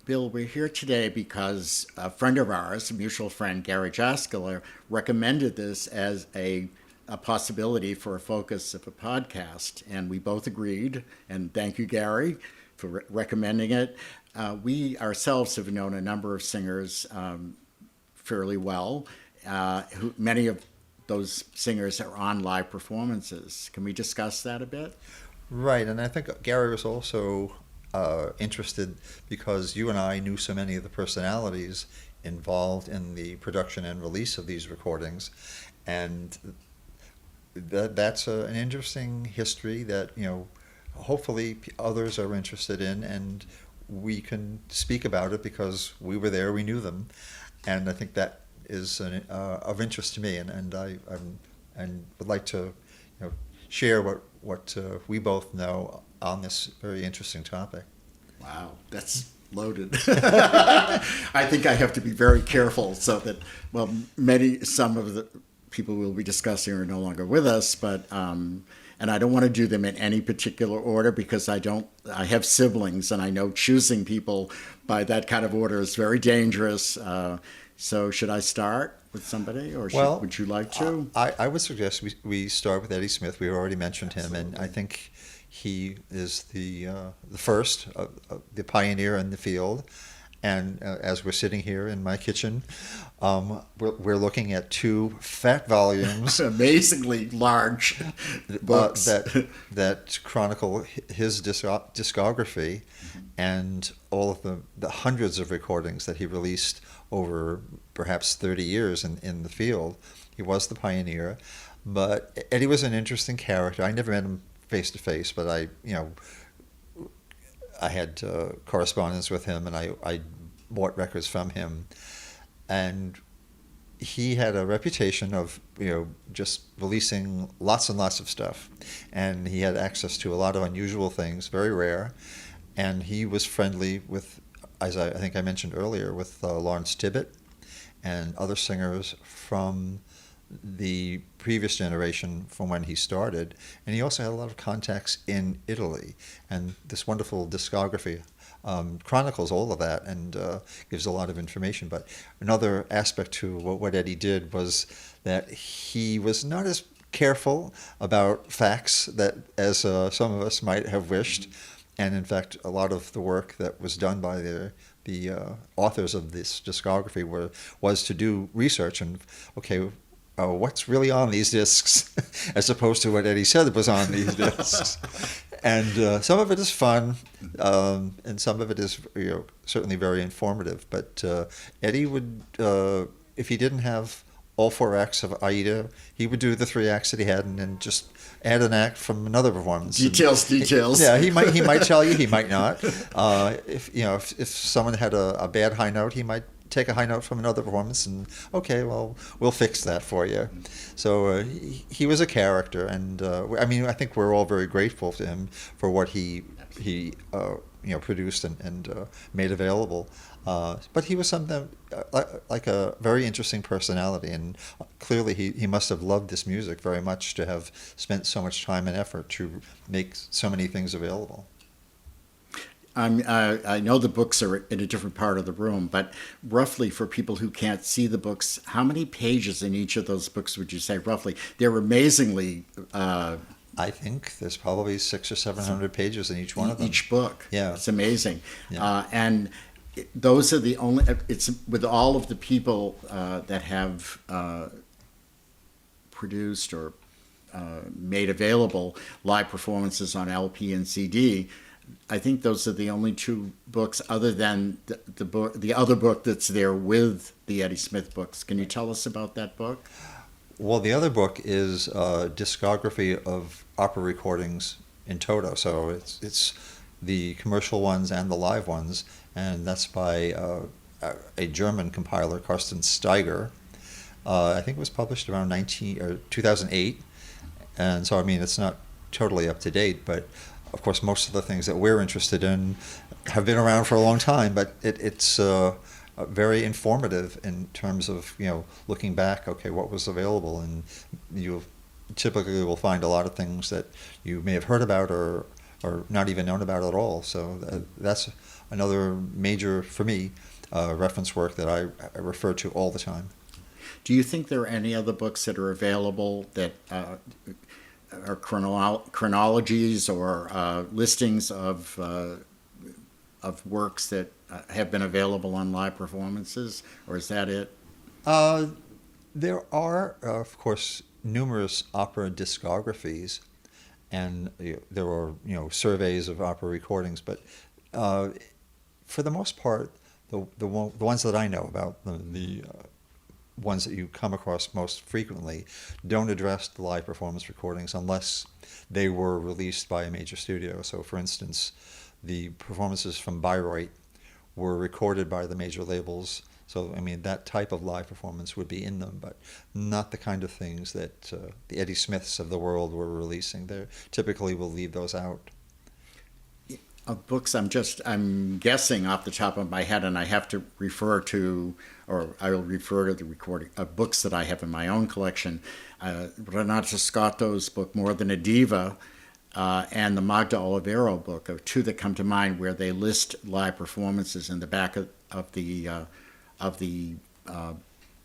Speaker 1: Bill, we're here today because a friend of ours, a mutual friend, Gary Jaskula, recommended this as a possibility for a focus of a podcast, and we both agreed, and thank you, Gary, for recommending it. We ourselves have known a number of singers fairly well. Many of those singers are on live performances. Can we discuss that a bit?
Speaker 2: Right, and I think Gary was also interested because you and I knew so many of the personalities involved in the production and release of these recordings, and that's an interesting history that hopefully others are interested in, and we can speak about it because we were there, we knew them, and I think that is of interest to me, and I would like to share what we both know on this very interesting topic.
Speaker 1: Wow, that's loaded. I think I have to be very careful so that, well, some of the people we'll be discussing are no longer with us, but and I don't want to do them in any particular order because I have siblings, and I know choosing people by that kind of order is very dangerous. So should I start with somebody, or would you like to?
Speaker 2: I would suggest we start with Eddie Smith. We already mentioned him, and I think he is the first, the pioneer in the field. And as we're sitting here in my kitchen, we're looking at two fat volumes,
Speaker 1: amazingly large books
Speaker 2: that chronicle his discography and all of the hundreds of recordings that he released over perhaps 30 years in the field. He was the pioneer, but Eddie was an interesting character. I never met him face to face, but I had correspondence with him, and I bought records from him, and he had a reputation of just releasing lots and lots of stuff, and he had access to a lot of unusual things, very rare, and he was friendly with, as I think I mentioned earlier, with Lawrence Tibbett and other singers from the previous generation from when he started, and he also had a lot of contacts in Italy, and this wonderful discography chronicles all of that and gives a lot of information. But another aspect to what Eddie did was that he was not as careful about facts as some of us might have wished, and in fact a lot of the work that was done by the authors of this discography was to do research and what's really on these discs, as opposed to what Eddie said was on these discs. And some of it is fun, and some of it is certainly very informative. But Eddie would, if he didn't have all 4 acts of Aida, he would do the 3 acts that he had, and then just add an act from another performance.
Speaker 1: Details.
Speaker 2: Yeah, he might tell you, he might not. If someone had a bad high note, he might take a high note from another performance, and we'll fix that for you. So he was a character, and I think we're all very grateful to him for what he produced and made available. But he was something like a very interesting personality, and clearly he must have loved this music very much to have spent so much time and effort to make so many things available.
Speaker 1: I know the books are in a different part of the room, but roughly for people who can't see the books, how many pages in each of those books would you say roughly? They're amazingly...
Speaker 2: I think there's probably 600 or 700 pages in each one of them.
Speaker 1: Each book.
Speaker 2: Yeah.
Speaker 1: It's amazing.
Speaker 2: Yeah.
Speaker 1: And those are the only. It's with all of the people that have produced or made available live performances on LP and CD. I think those are the only two books, other than the book, the other book that's there with the Eddie Smith books. Can you tell us about that book?
Speaker 2: Well, the other book is a discography of opera recordings in toto. So it's the commercial ones and the live ones, and that's by a German compiler, Carsten Steiger. I think it was published around 2008, and so I mean it's not totally up to date, but of course most of the things that we're interested in have been around for a long time. But it's very informative in terms of looking back. Okay, what was available, and you typically will find a lot of things that you may have heard about or not even known about at all. So that's another major, for me, reference work that I refer to all the time.
Speaker 1: Do you think there are any other books that are available that are chronologies or listings of works that have been available on live performances, or is that it?
Speaker 2: There are, of course, numerous opera discographies, and there are surveys of opera recordings. But for the most part, the ones that I know about, the ones that you come across most frequently, don't address the live performance recordings unless they were released by a major studio. So, for instance, the performances from Bayreuth were recorded by the major labels. So, I mean, that type of live performance would be in them, but not the kind of things that the Eddie Smiths of the world were releasing. They typically will leave those out.
Speaker 1: Of books, I'm guessing off the top of my head, and I have to refer to, or I will refer to the recording of books that I have in my own collection. Renata Scotto's book, More Than a Diva, and the Magda Olivero book are two that come to mind, where they list live performances in the back of the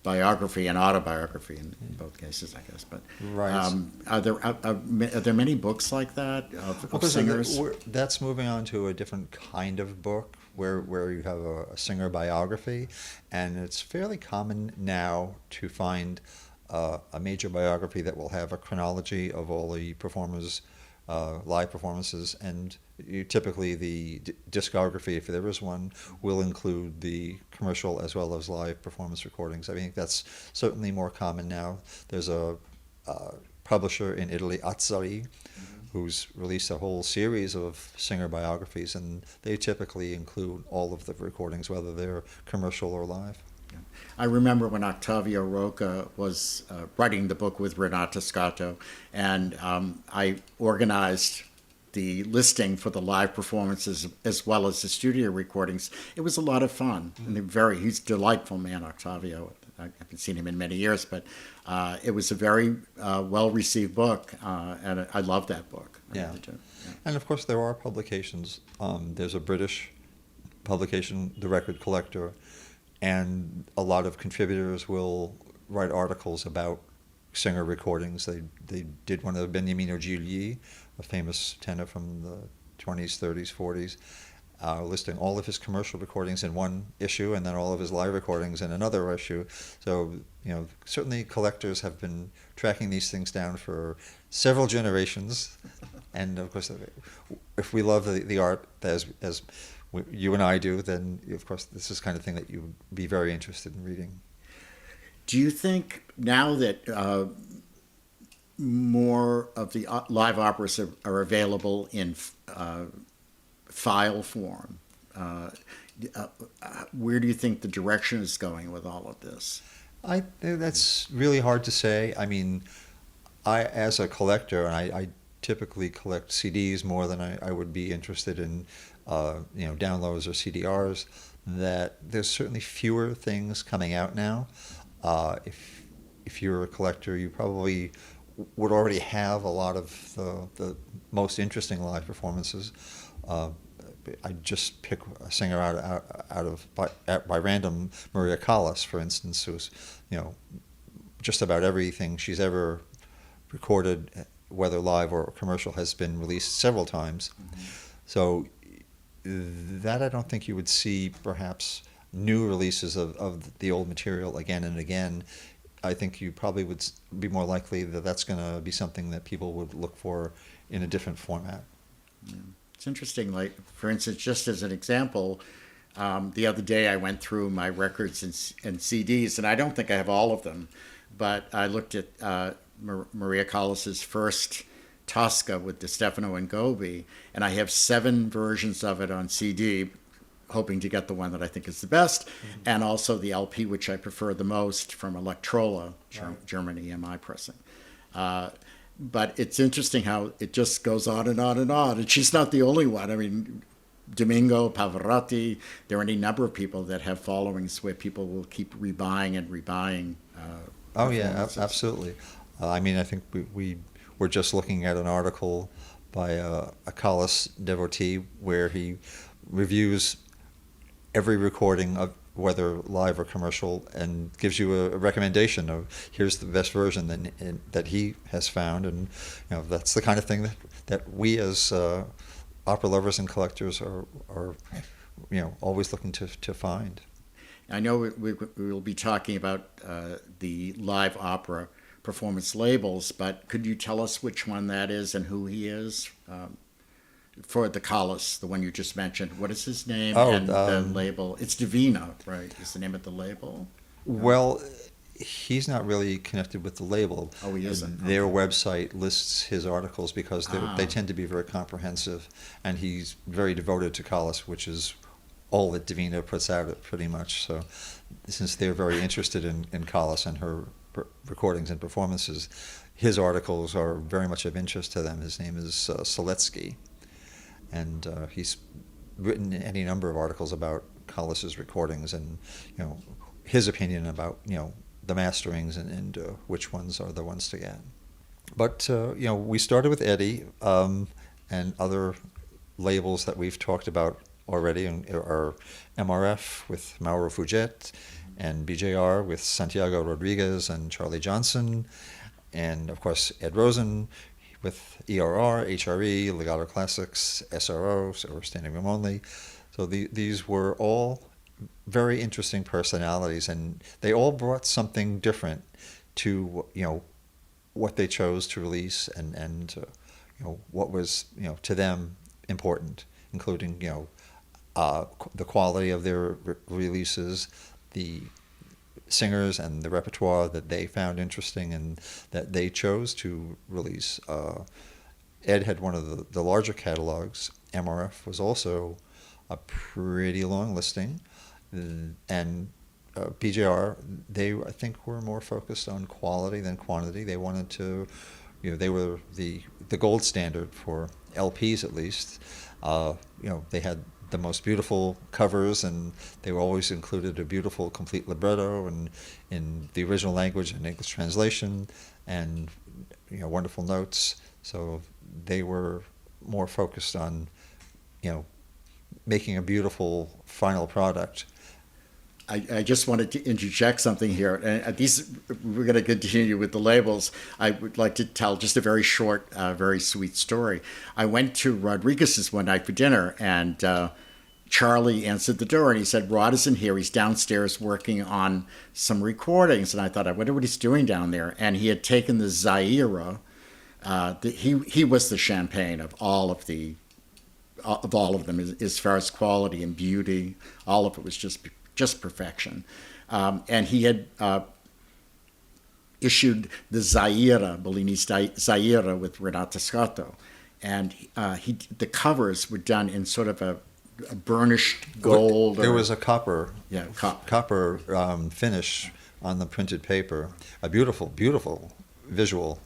Speaker 1: biography and autobiography in both cases, I guess. But
Speaker 2: right.
Speaker 1: Are there many books like that of singers?
Speaker 2: That's moving on to a different kind of book where you have a singer biography, and it's fairly common now to find a major biography that will have a chronology of all the performers' live performances, and typically the discography, if there is one, will include the commercial as well as live performance recordings. I think that's certainly more common now. There's a publisher in Italy, Azzari, who's released a whole series of singer biographies, and they typically include all of the recordings, whether they're commercial or live.
Speaker 1: I remember when Octavio Roca was writing the book with Renata Scotto, and I organized the listing for the live performances as well as the studio recordings. It was a lot of fun, and he's a delightful man, Octavio. I haven't seen him in many years, but it was a very well-received book, and I love that book.
Speaker 2: Yeah. And of course there are publications. There's a British publication, The Record Collector, and a lot of contributors will write articles about singer recordings. They did one of Beniamino Gigli, a famous tenor from the 20s, 30s, 40s, listing all of his commercial recordings in one issue and then all of his live recordings in another issue. So, certainly collectors have been tracking these things down for several generations. And of course, if we love the art as you and I do, then of course this is the kind of thing that you would be very interested in reading.
Speaker 1: Do you think now that more of the live operas are available in file form, where do you think the direction is going with all of this?
Speaker 2: That's really hard to say. I mean, as a collector, and I typically collect CDs more than I would be interested in downloads or CDRs, that there's certainly fewer things coming out now. If you're a collector, you probably would already have a lot of the most interesting live performances. I just pick a singer by random, Maria Callas, for instance, who's just about everything she's ever recorded, whether live or commercial, has been released several times. Mm-hmm. So That I don't think you would see perhaps new releases of the old material again and again. I think you probably would be more likely that that's going to be something that people would look for in a different format.
Speaker 1: Yeah. It's interesting, like, for instance, just as an example, the other day I went through my records and CDs, and I don't think I have all of them, but I looked at Maria Callas's first Tosca with Di Stefano and Gobi, and I have 7 versions of it on CD, hoping to get the one that I think is the best, and also the LP, which I prefer the most, from Electrola, Germany, EMI pressing. But it's interesting how it just goes on and on and on, and she's not the only one. I mean, Domingo, Pavarotti, there are any number of people that have followings where people will keep rebuying and rebuying.
Speaker 2: Oh yeah, absolutely. I mean, I think we were just looking at an article by a Callas devotee where he reviews every recording of whether live or commercial and gives you a recommendation of here's the best version that he has found, and that's the kind of thing that we as opera lovers and collectors are always looking to find.
Speaker 1: I know we will be talking about the live opera performance labels, but could you tell us which one that is and who he is? For the Callas, the one you just mentioned, what is his name and the label? It's Divina, right? Is the name of the label?
Speaker 2: Well, he's not really connected with the label.
Speaker 1: Oh, he isn't.
Speaker 2: Their website lists his articles because they tend to be very comprehensive, and he's very devoted to Callas, which is all that Divina puts out pretty much. So since they're very interested in Callas and her recordings and performances, his articles are very much of interest to them. His name is Seletsky. And he's written any number of articles about Callas's recordings and his opinion about the masterings and which ones are the ones to get. But we started with Eddie and other labels that we've talked about already are MRF with Mauro Fuget and BJR with Santiago Rodriguez and Charlie Johnson, and of course Ed Rosen with ERR, HRE, Legato Classics, SRO, so we're standing room only. So these were all very interesting personalities, and they all brought something different to what they chose to release and what was to them important, including the quality of their releases, the singers and the repertoire that they found interesting and that they chose to release. Ed had one of the larger catalogs. MRF was also a pretty long listing. And BJR, they, I think, were more focused on quality than quantity. They wanted to, they were the gold standard for LPs at least. They had the most beautiful covers, and they were always included a beautiful complete libretto and in the original language and English translation, and wonderful notes. So they were more focused on making a beautiful final product.
Speaker 1: I just wanted to interject something here. And we're going to continue with the labels. I would like to tell just a very short, very sweet story. I went to Rodriguez's one night for dinner, and Charlie answered the door, and he said, "Rod isn't here. He's downstairs working on some recordings." And I thought, I wonder what he's doing down there. And he had taken the Zaira. He was the champagne of all of them, as far as quality and beauty. All of it was just perfection. And he had issued the Zaira, Bellini's Zaira with Renata Scotto. And the covers were done in sort of a burnished gold.
Speaker 2: There was a copper finish on the printed paper. A beautiful, beautiful visual.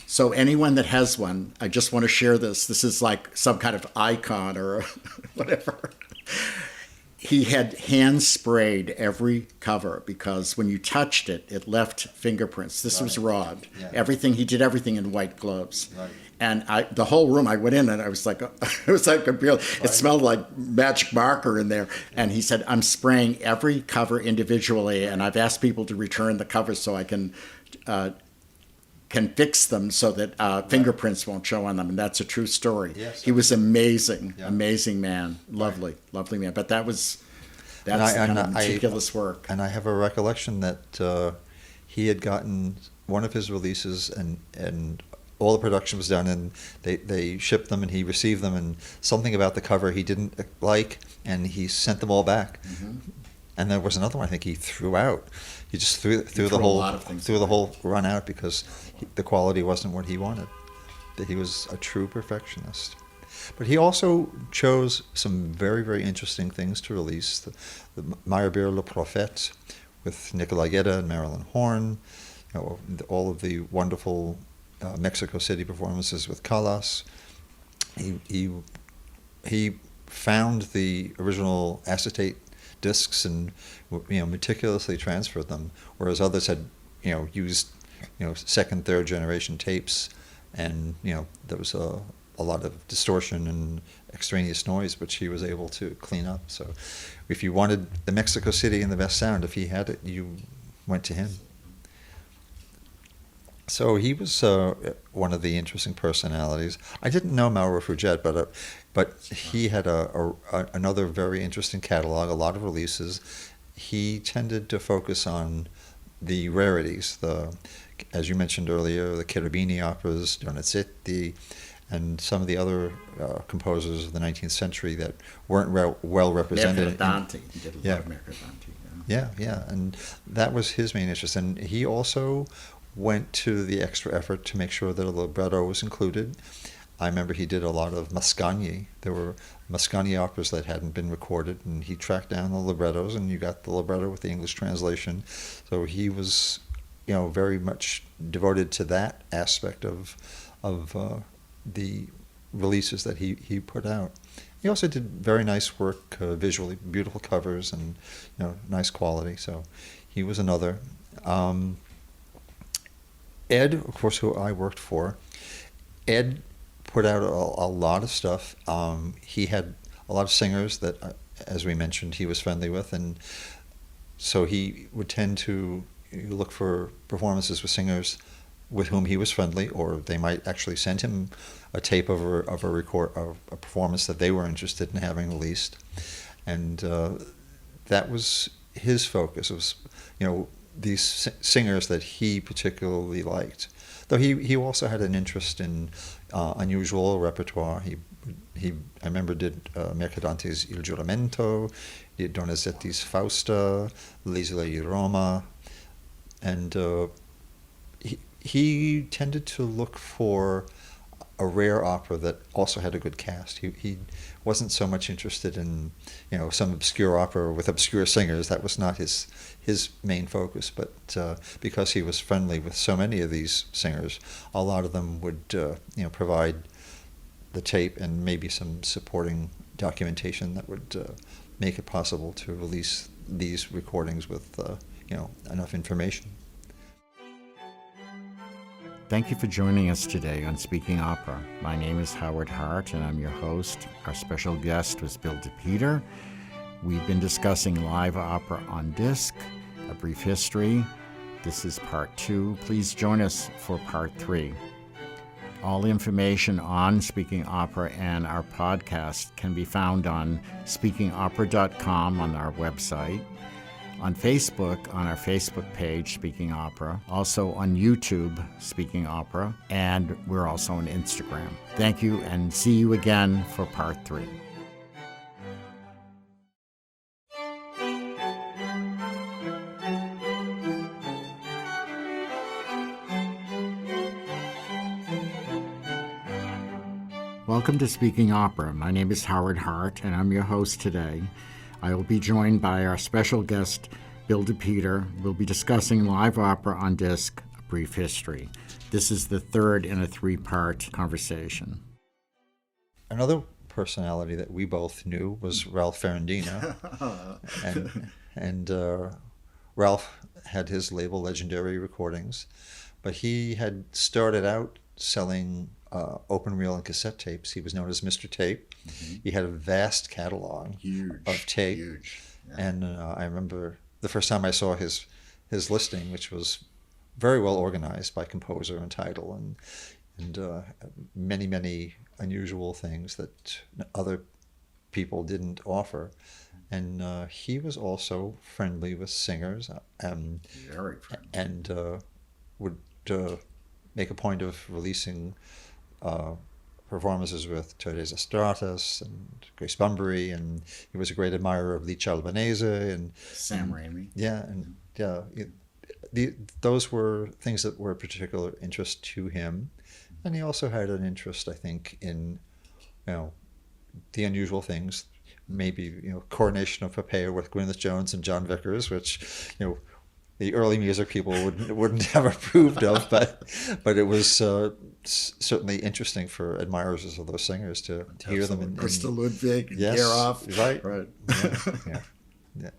Speaker 1: So anyone that has one, I just want to share this. This is like some kind of icon or whatever. He had hand sprayed every cover because when you touched it, it left fingerprints. This was Rod. Yeah. He did everything in white gloves. Right. And the whole room, I went in and I was like, it smelled like magic marker in there. And he said, "I'm spraying every cover individually, and I've asked people to return the covers so I can can fix them so that fingerprints won't show on them, and that's a true story.
Speaker 2: Yes.
Speaker 1: He was amazing,
Speaker 2: Yeah.
Speaker 1: amazing man, lovely man. But that's
Speaker 2: And
Speaker 1: kind of meticulous work.
Speaker 2: And I have a recollection that he had gotten one of his releases, and all the production was done, and they shipped them, and he received them, and something about the cover he didn't like, and he sent them all back.
Speaker 1: Mm-hmm.
Speaker 2: And there was another one I think he threw out. He just threw
Speaker 1: threw
Speaker 2: the
Speaker 1: a
Speaker 2: whole
Speaker 1: lot of things
Speaker 2: threw the
Speaker 1: away.
Speaker 2: whole run out because the quality wasn't what he wanted. That he was a true perfectionist. But he also chose some very, very interesting things to release. The Meyerbeer Le Prophète with Nicolai Gedda and Marilyn Horne, all of the wonderful Mexico City performances with Callas. He found the original acetate discs and meticulously transferred them, whereas others had used second, third generation tapes, and there was a lot of distortion and extraneous noise, which he was able to clean up. So if you wanted the Mexico City and the best sound, if he had it, you went to him. So he was one of the interesting personalities. I didn't know Mauro Fuget, but he had another very interesting catalog, a lot of releases. He tended to focus on the rarities, as you mentioned earlier, the Cherubini operas, Donizetti, and some of the other composers of the 19th century that weren't well represented.
Speaker 1: Mercadante. He did a lot of Mercadante.
Speaker 2: Yeah, and that was his main interest. And he also went to the extra effort to make sure that a libretto was included. I remember he did a lot of Mascagni. There were Mascagni operas that hadn't been recorded, and he tracked down the librettos, and you got the libretto with the English translation. So he was, very much devoted to that aspect of the releases that he put out. He also did very nice work visually, beautiful covers, and nice quality. So he was another. Ed, of course, who I worked for, Ed put out a lot of stuff. He had a lot of singers that, as we mentioned, he was friendly with, and so he would tend to look for performances with singers with whom he was friendly, or they might actually send him a tape of a performance that they were interested in having released, and that was his focus. It was, these singers that he particularly liked. Though he also had an interest in unusual repertoire. I remember did Mercadante's Il Giuramento, did Donizetti's Fausta, L'Isola di Roma, and he tended to look for a rare opera that also had a good cast. He wasn't so much interested in some obscure opera with obscure singers. That was not his main focus. But because he was friendly with so many of these singers, a lot of them would provide the tape and maybe some supporting documentation that would make it possible to release these recordings with enough information.
Speaker 1: Thank you for joining us today on Speaking Opera. My name is Howard Hart, and I'm your host. Our special guest was Bill DePeter. We've been discussing live opera on disc, a brief history. This is part 2. Please join us for part 3. All information on Speaking Opera and our podcast can be found on speakingopera.com on our website, on Facebook, on our Facebook page, Speaking Opera, also on YouTube, Speaking Opera, and we're also on Instagram. Thank you, and see you again for part 3. Welcome to Speaking Opera. My name is Howard Hart, and I'm your host today. I will be joined by our special guest, Bill DePeter. We'll be discussing live opera on disc, a brief history. This is the third in a 3-part conversation.
Speaker 2: Another personality that we both knew was Ralph Ferrandino. and Ralph had his label Legendary Recordings, but he had started out selling open reel and cassette tapes. He was known as Mr. Tape. Mm-hmm. He had a vast catalog of tape. Huge. Yeah. And I remember the first time I saw his listing, which was very well organized by composer and title, and many, many unusual things that other people didn't offer. And he was also friendly with singers,
Speaker 1: Very friendly.
Speaker 2: and would make a point of releasing uh, performances with Teresa Stratas and Grace Bunbury, and he was a great admirer of Licia Albanese,
Speaker 1: Sam Raimi.
Speaker 2: yeah, and yeah, those were things that were of particular interest to him, and he also had an interest, I think, in the unusual things. Maybe Coronation of Popeye with Gwyneth Jones and John Vickers, which the early music people wouldn't have approved of, but it was certainly interesting for admirers of those singers to hear them. In
Speaker 1: Crystal Ludwig,
Speaker 2: yes,
Speaker 1: Gerhoff.
Speaker 2: right. Yeah, yeah.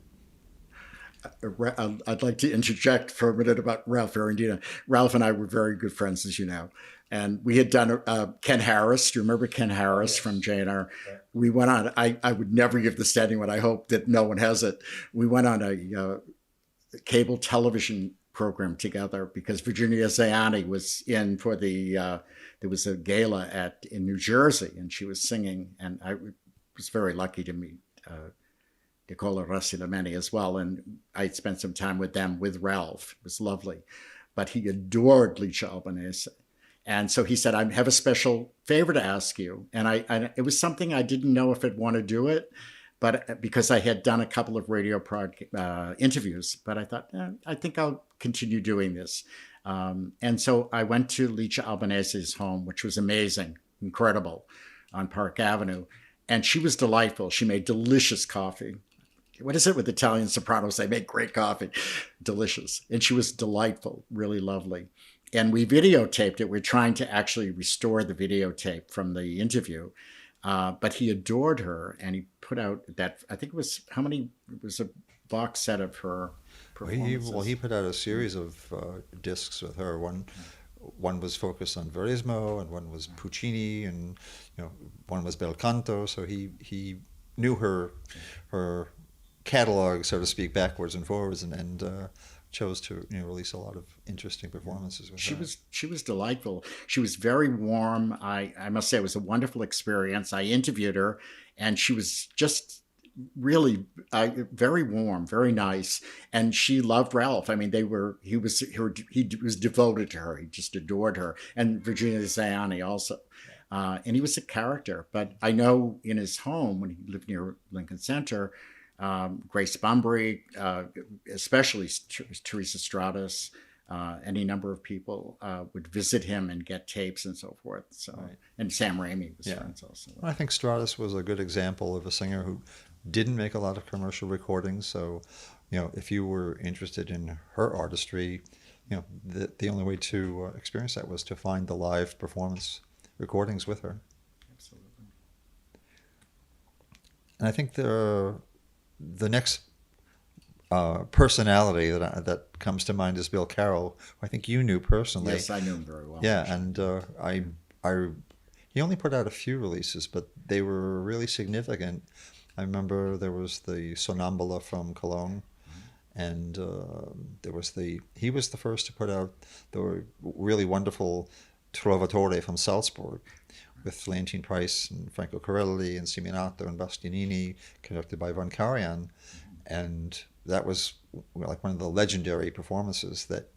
Speaker 1: I'd like to interject for a minute about Ralph Ferrandino. Ralph and I were very good friends, as you know. And we had done Ken Harris. Do you remember Ken Harris from JNR? Yeah. We went on, I would never give this to anyone. I hope that no one has it. We went on a cable television program together because Virginia Zayani was in for there was a gala in New Jersey, and she was singing. And I was very lucky to meet Nicola Rossi-Lameni as well. And I spent some time with them, with Ralph. It was lovely. But he adored Licia Albanese. And so he said, I have a special favor to ask you. And it was something I didn't know if I'd want to do it, but because I had done a couple of radio interviews, but I thought, I think I'll continue doing this. And so I went to Licia Albanese's home, which was amazing, incredible, on Park Avenue. And she was delightful. She made delicious coffee. What is it with Italian sopranos? They make great coffee. Delicious. And she was delightful, really lovely. And we videotaped it. We're trying to actually restore the videotape from the interview. But he adored her, and he put out that, I think it was, it was a box set of her performances.
Speaker 2: He put out a series of discs with her. One was focused on Verismo, and one was Puccini, and one was Bel Canto. So he knew her catalog, so to speak, backwards and forwards, and chose to release a lot of interesting performances with her.
Speaker 1: She was delightful. She was very warm. I must say it was a wonderful experience. I interviewed her, and she was just really very warm, very nice, and she loved Ralph. I mean, he was devoted to her. He just adored her, and Virginia Zayani also. And he was a character. But I know in his home when he lived near Lincoln Center, Grace Bunbury, especially Teresa Stratas, any number of people would visit him and get tapes and so forth. So, right. And Sam Raimi was friends also.
Speaker 2: Well, I think Stratas was a good example of a singer who didn't make a lot of commercial recordings. So, if you were interested in her artistry, the only way to experience that was to find the live performance recordings with her.
Speaker 1: Absolutely.
Speaker 2: And I think the next personality that comes to mind is Bill Carroll, who I think you knew personally.
Speaker 1: Yes, I knew him very well.
Speaker 2: Yeah, and he only put out a few releases, but they were really significant. I remember there was the Sonnambula from Cologne, and he was the first to put out the really wonderful Trovatore from Salzburg, with Leontyne Price and Franco Corelli and Simeonato and Bastianini, conducted by Von Karajan. And that was like one of the legendary performances that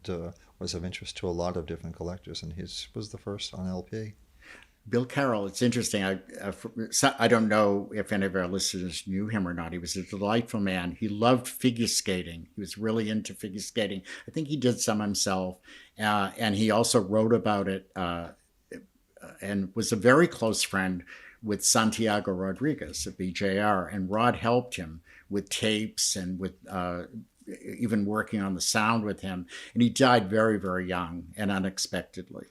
Speaker 2: was of interest to a lot of different collectors, and his was the first on LP.
Speaker 1: Bill Carroll, it's interesting. I don't know if any of our listeners knew him or not. He was a delightful man. He loved figure skating. He was really into figure skating. I think he did some himself. And he also wrote about it and was a very close friend with Santiago Rodriguez at BJR. And Rod helped him with tapes and with even working on the sound with him. And he died very, very young and unexpectedly.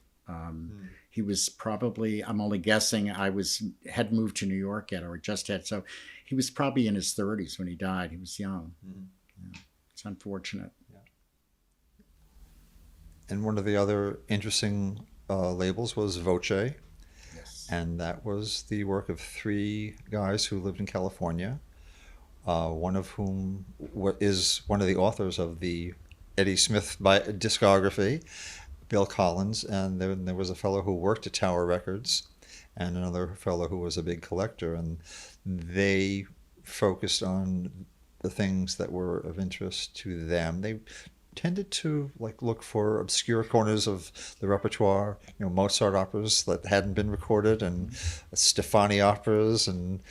Speaker 1: He was probably, I'm only guessing, hadn't moved to New York yet or just had. So he was probably in his 30s when he died. He was young. Mm-hmm. Yeah. It's unfortunate. Yeah.
Speaker 2: And one of the other interesting labels was Voce.
Speaker 1: Yes.
Speaker 2: And that was the work of three guys who lived in California, one of whom is one of the authors of the Eddie Smith discography, Bill Collins, and then there was a fellow who worked at Tower Records, and another fellow who was a big collector, and they focused on the things that were of interest to them. They tended to look for obscure corners of the repertoire, Mozart operas that hadn't been recorded, and Stefani operas, and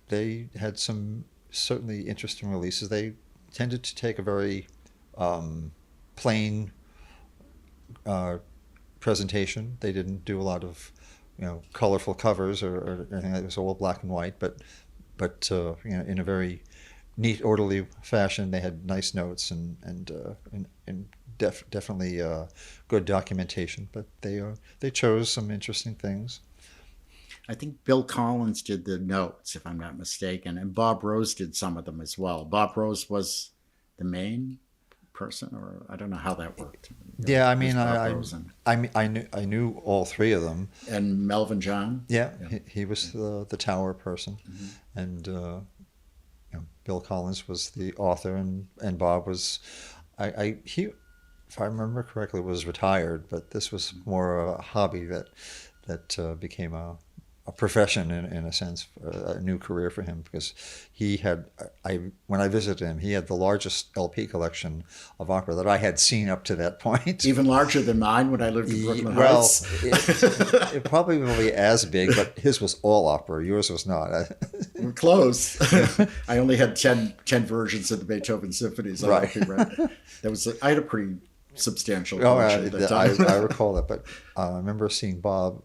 Speaker 2: they had some certainly interesting releases. They tended to take a very plain presentation. They didn't do a lot of colorful covers or anything. It was all black and white, but in a very neat, orderly fashion. They had nice notes and definitely good documentation. But they chose some interesting things.
Speaker 1: I think Bill Collins did the notes, if I'm not mistaken, and Bob Rose did some of them as well. Bob Rose was the main person, or I don't know how that worked.
Speaker 2: Yeah, I mean, I knew all three of them.
Speaker 1: And Melvin John.
Speaker 2: Yeah. He was the Tower person, and Bill Collins was the author, and Bob was, he, if I remember correctly, was retired, but this was more a hobby that became a profession in a sense, a new career for him, because he had, when I visited him, he had the largest LP collection of opera that I had seen up to that point.
Speaker 1: Even larger than mine when I lived in Brooklyn
Speaker 2: well,
Speaker 1: Heights.
Speaker 2: it probably will be as big, but his was all opera. Yours was not.
Speaker 1: We're close. I only had 10 versions of the Beethoven symphonies.
Speaker 2: Right.
Speaker 1: I had a pretty substantial collection at that time.
Speaker 2: I recall that, but I remember seeing Bob.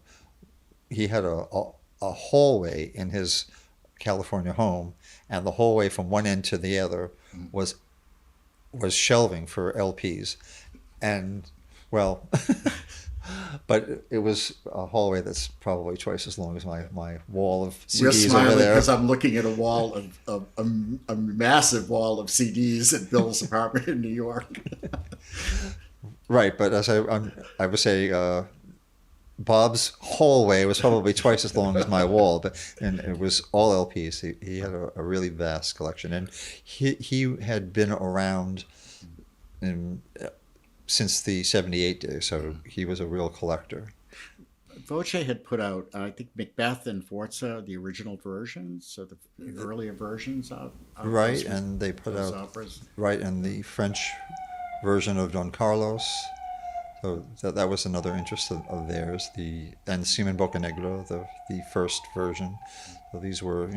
Speaker 2: He had a hallway in his California home, and the hallway from one end to the other was shelving for LPs, and well, but it was a hallway that's probably twice as long as my wall of CDs.
Speaker 1: You're smiling
Speaker 2: over there
Speaker 1: because I'm looking at a wall of a massive wall of CDs at Bill's apartment in New York.
Speaker 2: Right, but as I would say. Bob's hallway was probably twice as long as my wall, and it was all LPs. He had a really vast collection, and he had been around since the '78 days, so he was a real collector.
Speaker 1: Voce had put out, I think, Macbeth and Forza, the original versions, so the earlier versions of
Speaker 2: right, and they put out
Speaker 1: operas.
Speaker 2: Right, and the French version of Don Carlos. So that was another interest of theirs. And Simon Boccanegra, the first version. So these were,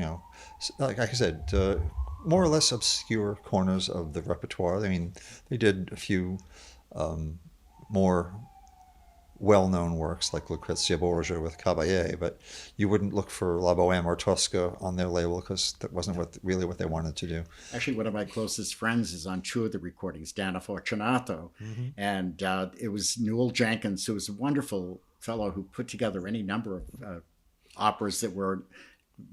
Speaker 2: like I said, more or less obscure corners of the repertoire. I mean, they did a few more well-known works like Lucrezia Borgia with Caballé, but you wouldn't look for La Bohème or Tosca on their label because that wasn't really what they wanted to do.
Speaker 1: Actually, one of my closest friends is on two of the recordings, Dana Fortunato, and it was Newell Jenkins, who was a wonderful fellow who put together any number of operas that were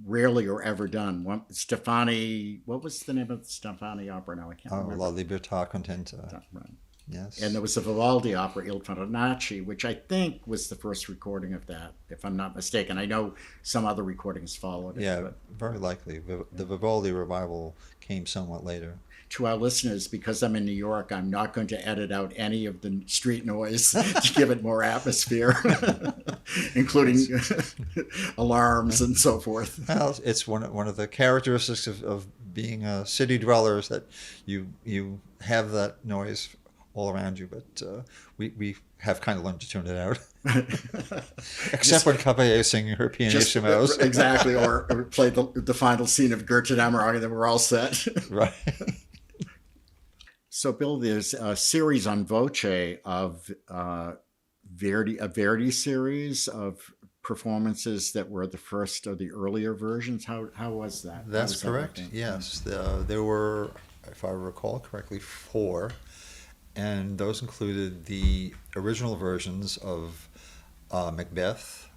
Speaker 1: rarely or ever done. Stefani, what was the name of the Stefani opera now? I can't remember.
Speaker 2: La Libertà Contenta.
Speaker 1: Right.
Speaker 2: Yes.
Speaker 1: And there was a Vivaldi opera, Il Fibonacci, which I think was the first recording of that, if I'm not mistaken. I know some other recordings followed it.
Speaker 2: Yeah, very likely. The Vivaldi revival came somewhat later.
Speaker 1: To our listeners, because I'm in New York, I'm not going to edit out any of the street noise to give it more atmosphere, including alarms and so forth.
Speaker 2: Well, it's one of the characteristics of being a city dweller is that you have that noise all around you, but we have kind of learned to tune it out. Except when Caballé is singing her pianissimos.
Speaker 1: Exactly, or play the final scene of Götterdämmerung, and then we're all set.
Speaker 2: Right.
Speaker 1: So, Bill, there's a series on Voce of a Verdi series of performances that were the first or the earlier versions. How was that?
Speaker 2: That's correct. Yes, there were, if I recall correctly, 4. And those included the original versions of Macbeth,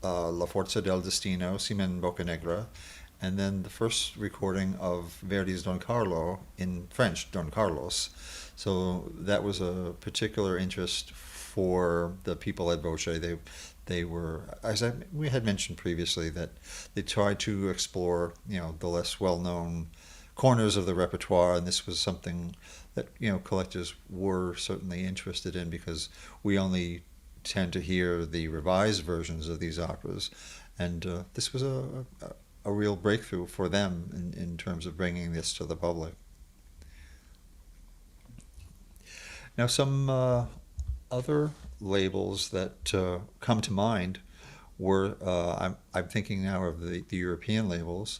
Speaker 2: La Forza del Destino, Simon Boccanegra, and then the first recording of Verdi's Don Carlo in French, Don Carlos. So that was a particular interest for the people at Voce. They were, as we had mentioned previously, that they tried to explore, the less well-known corners of the repertoire, and this was something that collectors were certainly interested in, because we only tend to hear the revised versions of these operas, and this was a real breakthrough for them in terms of bringing this to the public. Now, some other labels that come to mind were, I'm thinking now of the European labels.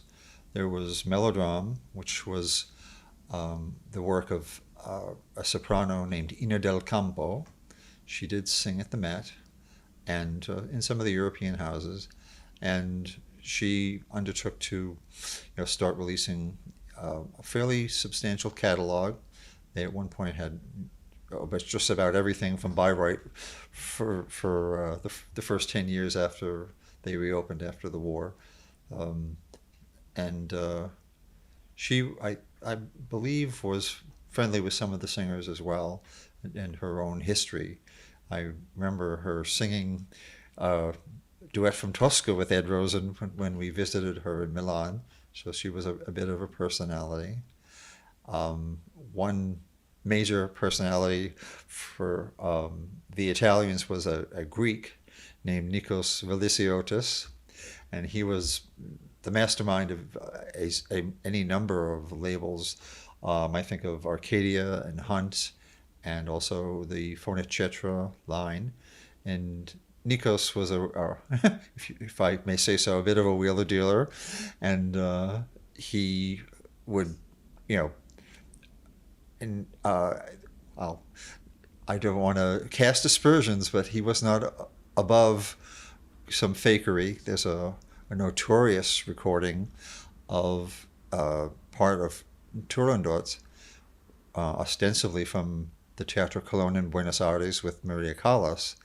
Speaker 2: There was Melodram, which was the work of a soprano named Ina del Campo. She did sing at the Met and in some of the European houses, and she undertook to start releasing a fairly substantial catalog. They at one point had but just about everything from Bayreuth for the first 10 years after they reopened after the war. And she, I believe, was friendly with some of the singers as well, and her own history. I remember her singing a duet from Tosca with Ed Rosen when we visited her in Milan, so she was a bit of a personality. One major personality for the Italians was a Greek named Nikos Velisiotis, and he was the mastermind of any number of labels. I think of Arcadia and Hunt, and also the Fonicetra line. And Nikos was if I may say so, a bit of a wheeler dealer, and he would, and I don't want to cast aspersions, but he was not above some fakery. There's a notorious recording of part of Turandot, ostensibly from the Teatro Colón in Buenos Aires with Maria Callas,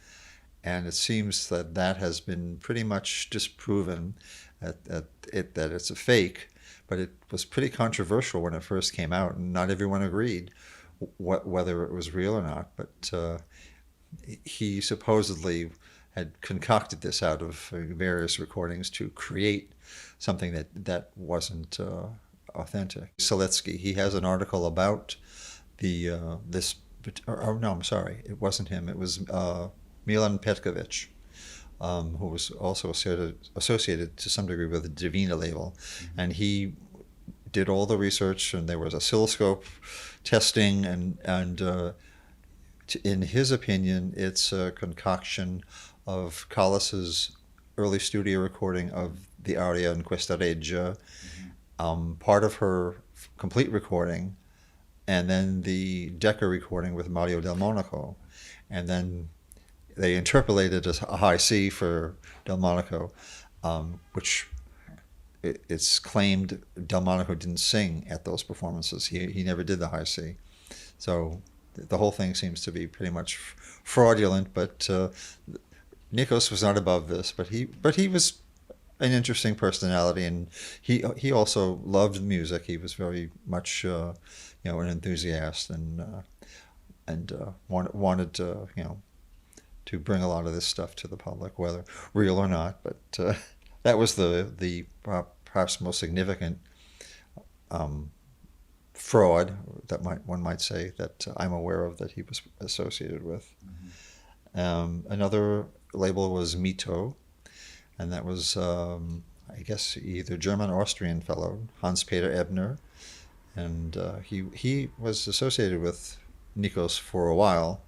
Speaker 2: and it seems that has been pretty much disproven that it's a fake. But it was pretty controversial when it first came out, and not everyone agreed whether it was real or not. But he supposedly had concocted this out of various recordings to create something that wasn't authentic. Seletsky, he has an article about this. Oh no, I'm sorry, it wasn't him. It was Milan Petkovic, who was also associated to some degree with the Divina label. Mm-hmm. And he did all the research, and there was oscilloscope testing, and in his opinion, it's a concoction of Callas's early studio recording of the aria in Questa Reggia, part of her complete recording, and then the Decca recording with Mario Del Monaco, and then they interpolated a high C for Delmonico, which it's claimed Delmonico didn't sing at those performances. He never did the high C. So the whole thing seems to be pretty much fraudulent, but Nikos was not above this, but he was an interesting personality, and he also loved music. He was very much an enthusiast, and wanted to bring a lot of this stuff to the public, whether real or not. But that was the perhaps most significant fraud that one might say that I'm aware of that he was associated with. Mm-hmm. Another label was Mito, and that was I guess either German or Austrian fellow, Hans-Peter Ebner, and he was associated with Nikos for a while,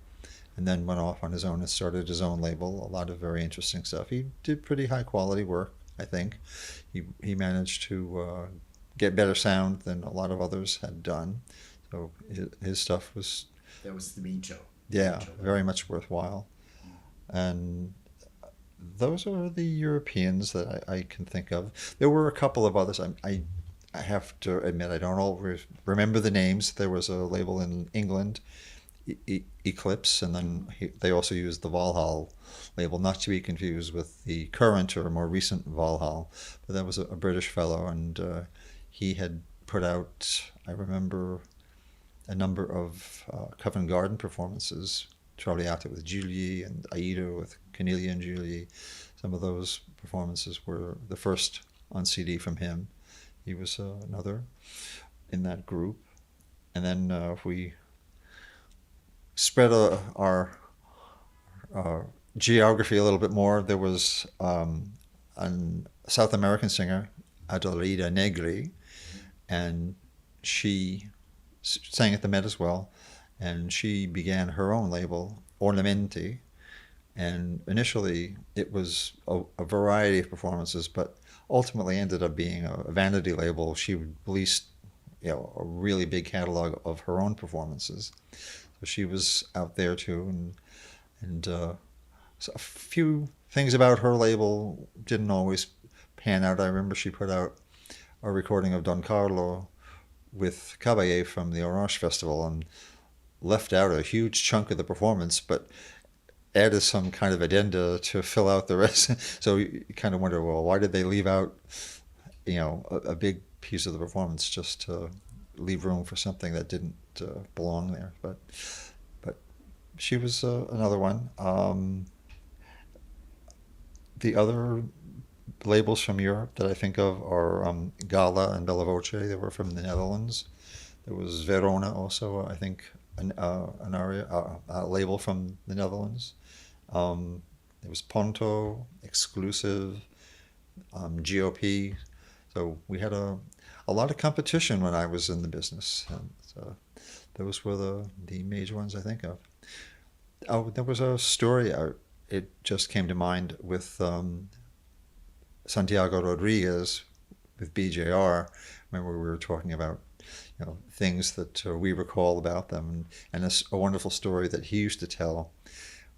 Speaker 2: and then went off on his own and started his own label. A lot of very interesting stuff. He did pretty high quality work, I think. He managed to get better sound than a lot of others had done. So his stuff was...
Speaker 1: That was the Mito.
Speaker 2: Yeah, very much worthwhile. And those are the Europeans that I can think of. There were a couple of others. I have to admit, I don't always remember the names. There was a label in England, Eclipse, and then they also used the Valhall label, not to be confused with the current or more recent Valhall. But that was a British fellow, and he had put out, I remember, a number of Covent Garden performances, Traviata with Giulia and Aida with Cornelia and Giulia. Some of those performances were the first on CD from him. He was another in that group. And then we spread our geography a little bit more. There was a South American singer, Adelaida Negri, and she sang at the Met as well. And she began her own label, Ornamenti. And initially it was a variety of performances, but ultimately ended up being a vanity label. She released, a really big catalog of her own performances. So she was out there too, and so a few things about her label didn't always pan out. I remember she put out a recording of Don Carlo with Caballé from the Orange Festival and left out a huge chunk of the performance, but added some kind of addenda to fill out the rest. So you kind of wonder, well, why did they leave out, a big piece of the performance just to leave room for something that didn't belong there? But she was another one. The other labels from Europe that I think of are Gala and Bella Voce. They were from the Netherlands. There was Verona also, I think, a label from the Netherlands. There was Ponto, Exclusive, GOP. So we had a lot of competition when I was in the business. And so those were the major ones I think of. Oh, there was a story, it just came to mind with Santiago Rodriguez with BJR. Remember we were talking about things that we recall about them, and a wonderful story that he used to tell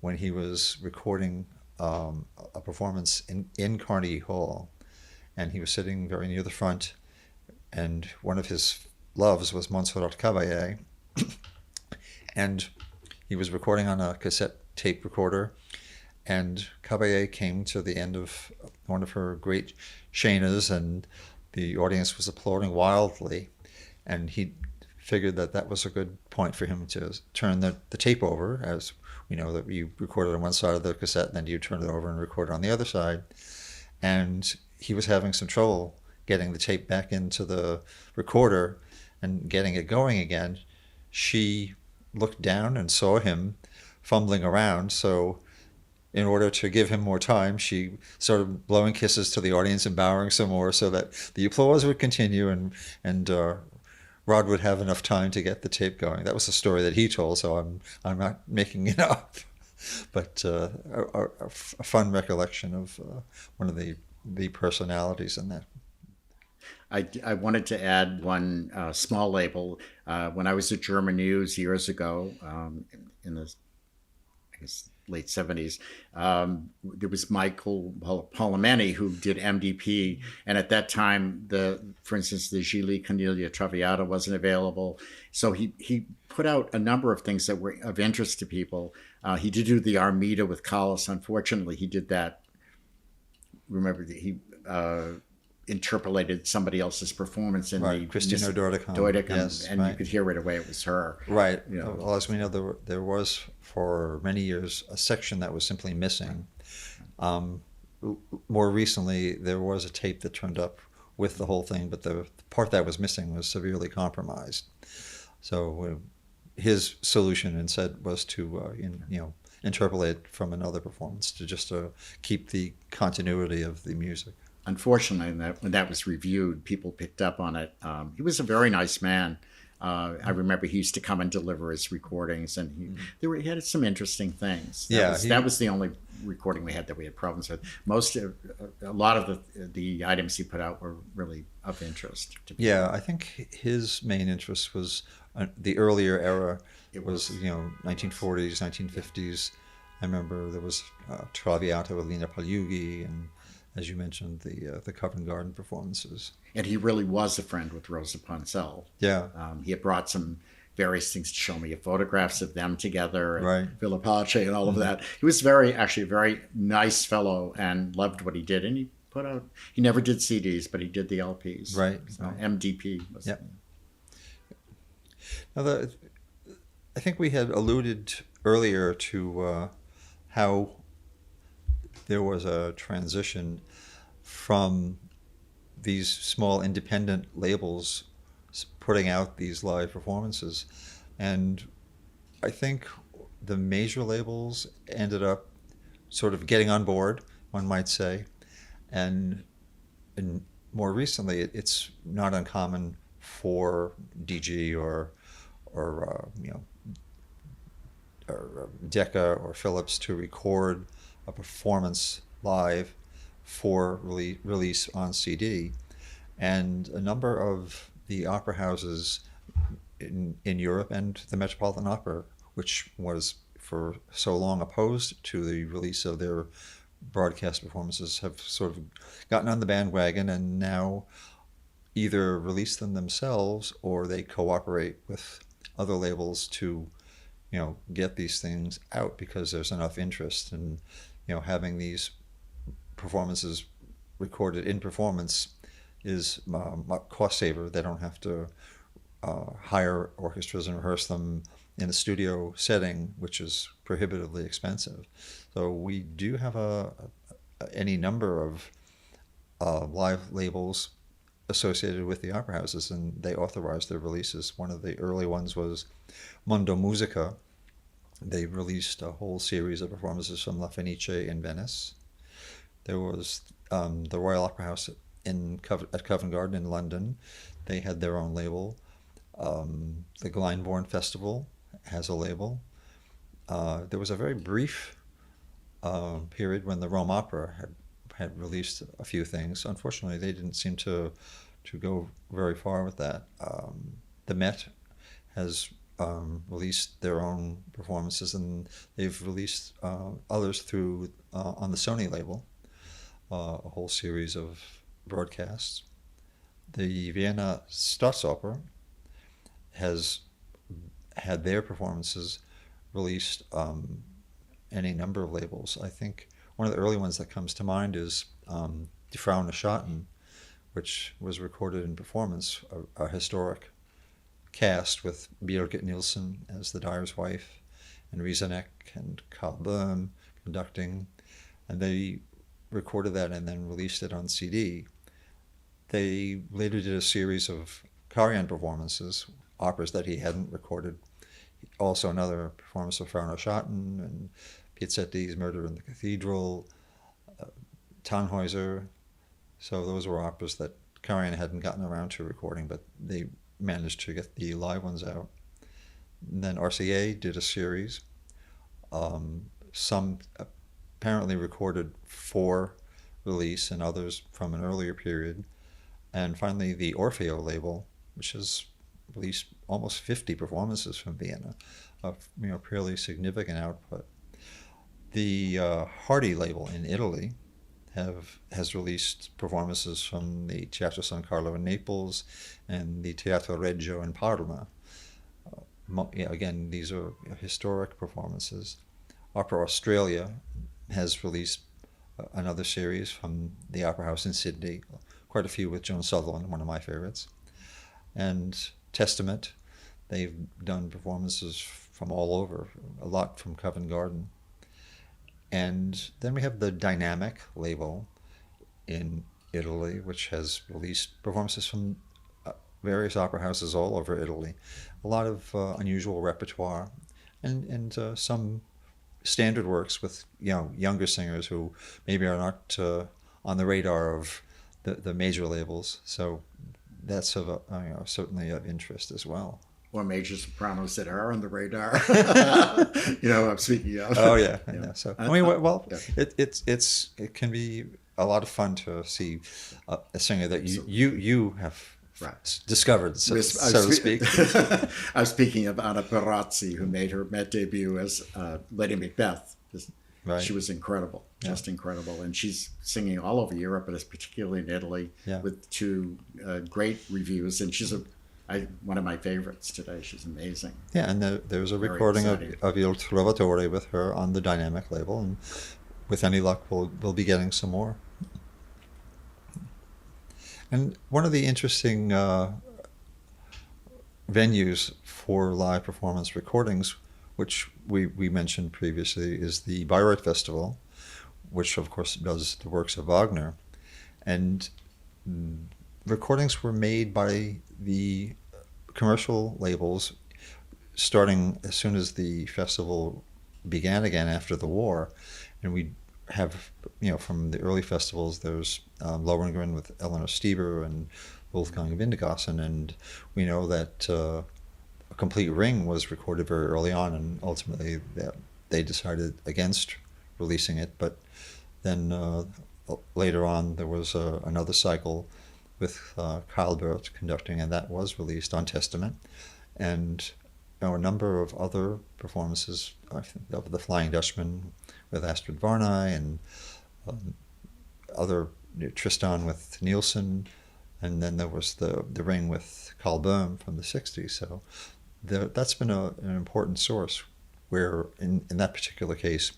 Speaker 2: when he was recording a performance in Carnegie Hall, and he was sitting very near the front, and one of his loves was Montserrat Caballé, and he was recording on a cassette tape recorder, and Caballé came to the end of one of her great Shainas, and the audience was applauding wildly, and he figured that was a good point for him to turn the tape over, as we know that you recorded on one side of the cassette, and then you turn it over and record it on the other side. And he was having some trouble getting the tape back into the recorder and getting it going again. She looked down and saw him fumbling around, so in order to give him more time, she started blowing kisses to the audience and bowing some more so that the applause would continue, and Rod would have enough time to get the tape going. That was a story that he told, so I'm not making it up. But a fun recollection of one of the personalities in that.
Speaker 1: I wanted to add one small label. When I was at German News years ago, in the late 70s, there was Michael Polemeni who did MDP, and at that time, for instance, the Gili Cornelia Traviata wasn't available, so he put out a number of things that were of interest to people. He did do the Armida with Callas. Unfortunately, he did that. Remember that he interpolated somebody else's performance in the
Speaker 2: Christina Deuticum.
Speaker 1: Deuticum, and you could hear right away it was her.
Speaker 2: Right. Well, as we know, there was for many years a section that was simply missing. More recently, there was a tape that turned up with the whole thing, but the part that was missing was severely compromised. So his solution instead was to interpolate from another performance to just keep the continuity of the music.
Speaker 1: Unfortunately, when that was reviewed, people picked up on it. He was a very nice man. I remember he used to come and deliver his recordings, and he had some interesting things. That was the only recording we had that we had problems with. A lot of the items he put out were really of interest to people.
Speaker 2: Yeah, I think his main interest was the earlier era. It was 1940s, 1950s. I remember there was Traviata with Lina Pagliuca, and as you mentioned, the Covent Garden performances.
Speaker 1: And he really was a friend with Rosa Ponselle.
Speaker 2: Yeah.
Speaker 1: He had brought some various things to show me, photographs of them together,
Speaker 2: right.
Speaker 1: Villa Pace and all of that. He was actually a very nice fellow and loved what he did. And he never did CDs, but he did the LPs.
Speaker 2: Right.
Speaker 1: So MDP was.
Speaker 2: Yep. Now, I think we had alluded earlier to how there was a transition from these small independent labels putting out these live performances. And I think the major labels ended up sort of getting on board, one might say. And more recently, it's not uncommon for DG or Decca or Philips to record a performance live for release on CD. And a number of the opera houses in Europe and the Metropolitan Opera, which was for so long opposed to the release of their broadcast performances, have sort of gotten on the bandwagon and now either release them themselves or they cooperate with other labels to get these things out because there's enough interest in having these performances recorded in performance is a cost saver. They don't have to hire orchestras and rehearse them in a studio setting, which is prohibitively expensive. So we do have any number of live labels associated with the opera houses, and they authorize their releases. One of the early ones was Mondo Musica. They released a whole series of performances from La Fenice in Venice. There was the Royal Opera House at Covent Garden in London. They had their own label. The Glyndebourne Festival has a label. There was a very brief period when the Rome Opera had released a few things. Unfortunately, they didn't seem to go very far with that. The Met has released their own performances, and they've released others through on the Sony label, a whole series of broadcasts. The Vienna Staatsoper has had their performances released any number of labels. I think one of the early ones that comes to mind is Die Frauen Schatten, which was recorded in performance, a historic cast with Birgit Nilsson as the Dyer's wife, and Rieseneck and Karl Böhm conducting, and they recorded that and then released it on CD. They later did a series of Karajan performances, operas that he hadn't recorded. Also another performance of Frauen Schatten and Piazzetti's Murder in the Cathedral, Tannhäuser. So those were operas that Karajan hadn't gotten around to recording, but they managed to get the live ones out. And then RCA did a series, some apparently recorded for release and others from an earlier period. And finally, the Orfeo label, which has released almost 50 performances from Vienna, a fairly significant output. The Hardy label in Italy has released performances from the Teatro San Carlo in Naples and the Teatro Regio in Parma. Again, these are historic performances. Opera Australia has released another series from the Opera House in Sydney, quite a few with Joan Sutherland, one of my favorites. And Testament, they've done performances from all over, a lot from Covent Garden. And then we have the Dynamic label in Italy, which has released performances from various opera houses all over Italy. A lot of unusual repertoire, and some standard works with younger singers who maybe are not on the radar of the major labels. So that's certainly of interest as well.
Speaker 1: Or major sopranos that are on the radar. I'm speaking of.
Speaker 2: Oh yeah. So it can be a lot of fun to see a singer that you have discovered, so to speak.
Speaker 1: I was speaking of Anna Perazzi, who made her Met debut as Lady Macbeth. Right. She was incredible, just incredible. And she's singing all over Europe, but particularly in Italy, with two great reviews. And she's one of my favorites today. She's amazing.
Speaker 2: Yeah, and there's a recording of Il Trovatore with her on the Dynamic label. And with any luck, we'll be getting some more. And one of the interesting venues for live performance recordings, which we mentioned previously, is the Bayreuth Festival, which of course does the works of Wagner. And recordings were made by the commercial labels, starting as soon as the festival began again after the war, and we have, from the early festivals, there's Lohengrin with Eleanor Stieber and Wolfgang Windigassen, and we know that A Complete Ring was recorded very early on, and ultimately they decided against releasing it. But then later on, there was another cycle with Karl Burt conducting, and that was released on Testament. And a number of other performances, I think of The Flying Dutchman with Astrid Varnay, and other Tristan with Nielsen, and then there was the Ring with Carl Böhm from the 60s. So that's been an important source where, in that particular case,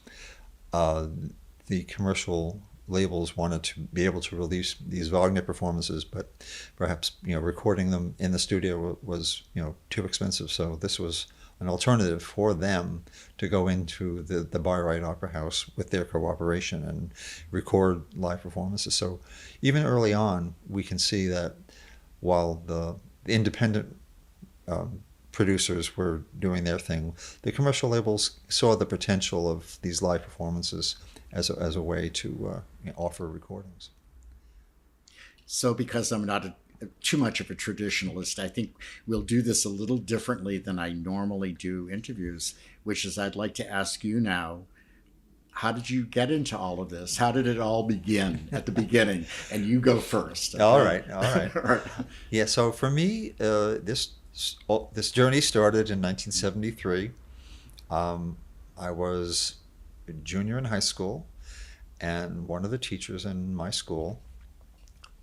Speaker 2: the commercial labels wanted to be able to release these Wagner performances, but perhaps recording them in the studio was too expensive. So this was an alternative for them to go into the Bayreuth Opera House with their cooperation and record live performances. So even early on, we can see that while the independent producers were doing their thing, the commercial labels saw the potential of these live performances as a way to offer recordings.
Speaker 1: So because I'm not too much of a traditionalist, I think we'll do this a little differently than I normally do interviews, which is I'd like to ask you now, how did you get into all of this? How did it all begin at the beginning? And you go first. Okay?
Speaker 2: All right. All right.
Speaker 1: Right.
Speaker 2: Yeah, so for me, this journey started in 1973. I was a junior in high school, and one of the teachers in my school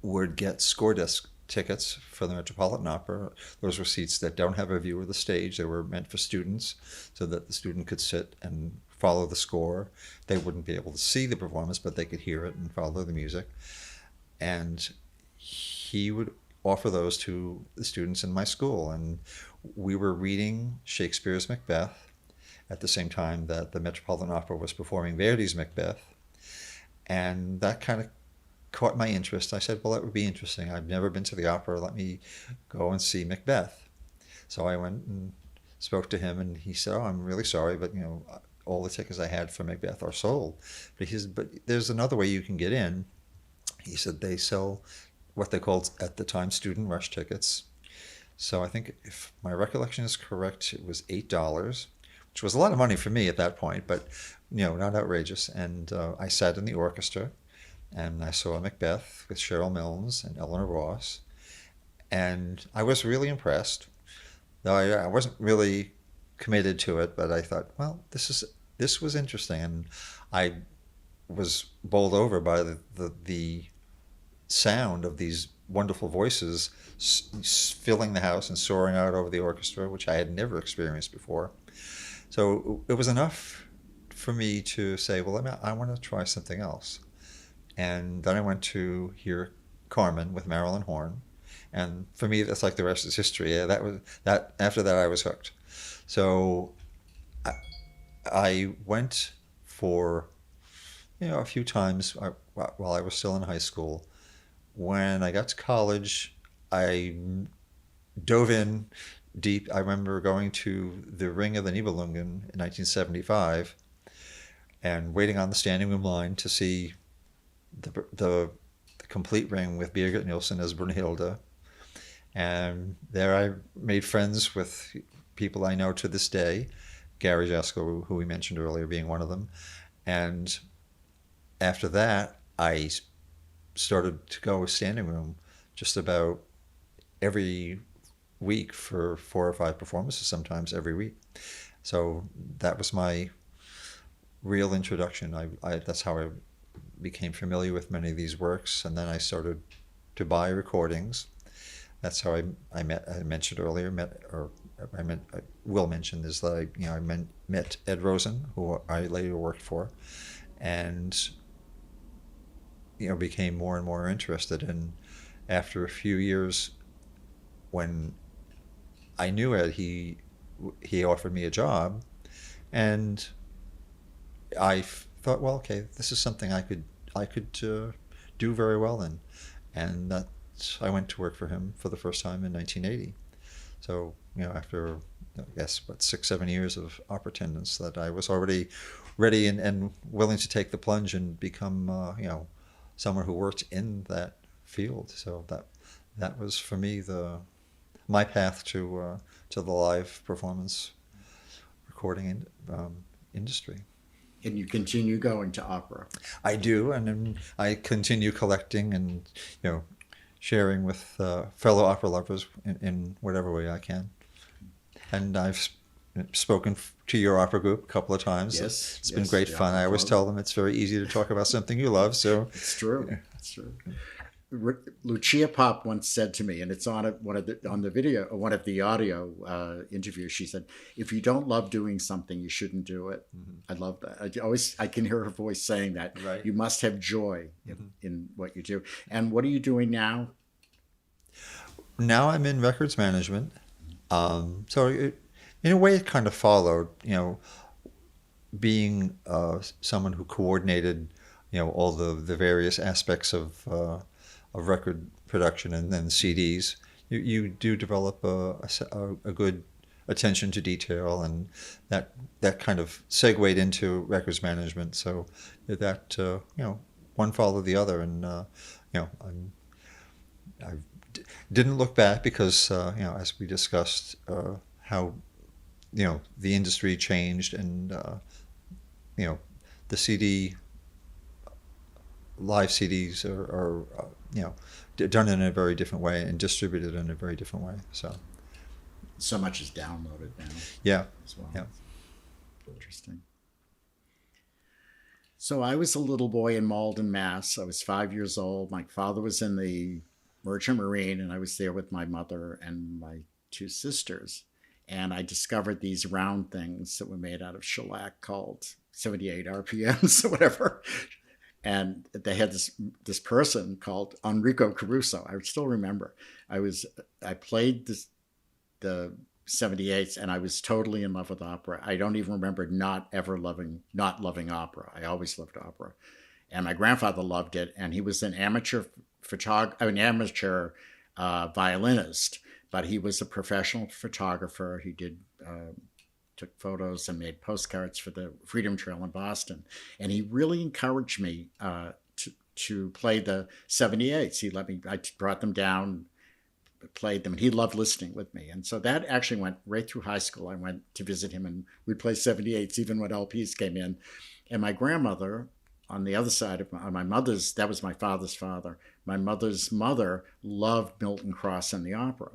Speaker 2: would get score desk tickets for the Metropolitan Opera. Those were seats that don't have a view of the stage. They were meant for students so that the student could sit and follow the score. They wouldn't be able to see the performance, but they could hear it and follow the music. And he would offer those to the students in my school. And we were reading Shakespeare's Macbeth at the same time that the Metropolitan Opera was performing Verdi's Macbeth. And that kind of caught my interest. I said, well, that would be interesting. I've never been to the opera. Let me go and see Macbeth. So I went and spoke to him, and he said, oh, I'm really sorry, but all the tickets I had for Macbeth are sold. But he said, but there's another way you can get in. He said they sell what they called at the time student rush tickets. So I think, if my recollection is correct, it was $8, which was a lot of money for me at that point, but not outrageous. And I sat in the orchestra, and I saw Macbeth with Cheryl Milnes and Eleanor Ross, and I was really impressed. Though I wasn't really committed to it, but I thought, well, this was interesting, and I was bowled over by the sound of these wonderful voices filling the house and soaring out over the orchestra, which I had never experienced before. So it was enough for me to say, well, I want to try something else. And then I went to hear Carmen with Marilyn Horne, and for me, that's like the rest is history. Yeah, that was that. After that, I was hooked. So I went for a few times while I was still in high school. When I got to college, I dove in deep. I remember going to the Ring of the Nibelungen in 1975 and waiting on the standing room line to see the complete Ring with Birgit Nilsson as Brunhilde. And there I made friends with people I know to this day, Gary Jasko, who we mentioned earlier, being one of them. And after that, I started to go standing room just about every week for 4 or 5 performances, sometimes every week. So that was my real introduction. That's how I became familiar with many of these works, and then I started to buy recordings. That's how I mentioned earlier. I will mention is that I met Ed Rosen, who I later worked for, and became more and more interested. And after a few years, when I knew Ed, he offered me a job, and I thought, well, okay, this is something I could do very well in, and I went to work for him for the first time in 1980. So, after, I guess, 6, 7 years of opera attendance, that I was already ready and willing to take the plunge and become, someone who worked in that field. So that was for me my path to the live performance recording industry.
Speaker 1: And you continue going to opera.
Speaker 2: I do, and then I continue collecting and sharing with fellow opera lovers in whatever way I can. And I've spoken to your opera group a couple of times.
Speaker 1: Yes,
Speaker 2: It's been great fun. I always tell them it's very easy to talk about something you love. So
Speaker 1: it's true. It's true. Lucia Pop once said to me, and it's on one of the audio interviews. She said, "If you don't love doing something, you shouldn't do it." Mm-hmm. I love that. I can hear her voice saying that.
Speaker 2: Right.
Speaker 1: You must have joy in what you do. And what are you doing now?
Speaker 2: Now I'm in records management. So in a way, it kind of followed. Being someone who coordinated, all the various aspects of record production and then CDs, you do develop a good attention to detail, and that kind of segued into records management. So that one followed the other, and I didn't look back because as we discussed how the industry changed, and the live CDs are done in a very different way and distributed in a very different way.
Speaker 1: So much is downloaded now.
Speaker 2: Yeah.
Speaker 1: As well.
Speaker 2: Yeah.
Speaker 1: Interesting. So I was a little boy in Malden, Mass. I was 5 years old. My father was in the Merchant Marine, and I was there with my mother and my 2 sisters. And I discovered these round things that were made out of shellac called 78 RPMs or whatever. And they had this person called Enrico Caruso. I still remember. I played the 78s, and I was totally in love with opera. I don't even remember not loving opera. I always loved opera. And my grandfather loved it, and he was an amateur violinist, but he was a professional photographer. He took photos and made postcards for the Freedom Trail in Boston. And he really encouraged me to play the 78s. I brought them down, played them, and he loved listening with me. And so that actually went right through high school. I went to visit him, and we'd play 78s even when LPs came in. And my grandmother, on the other side of my mother's, that was my father's father. My mother's mother loved Milton Cross and the opera.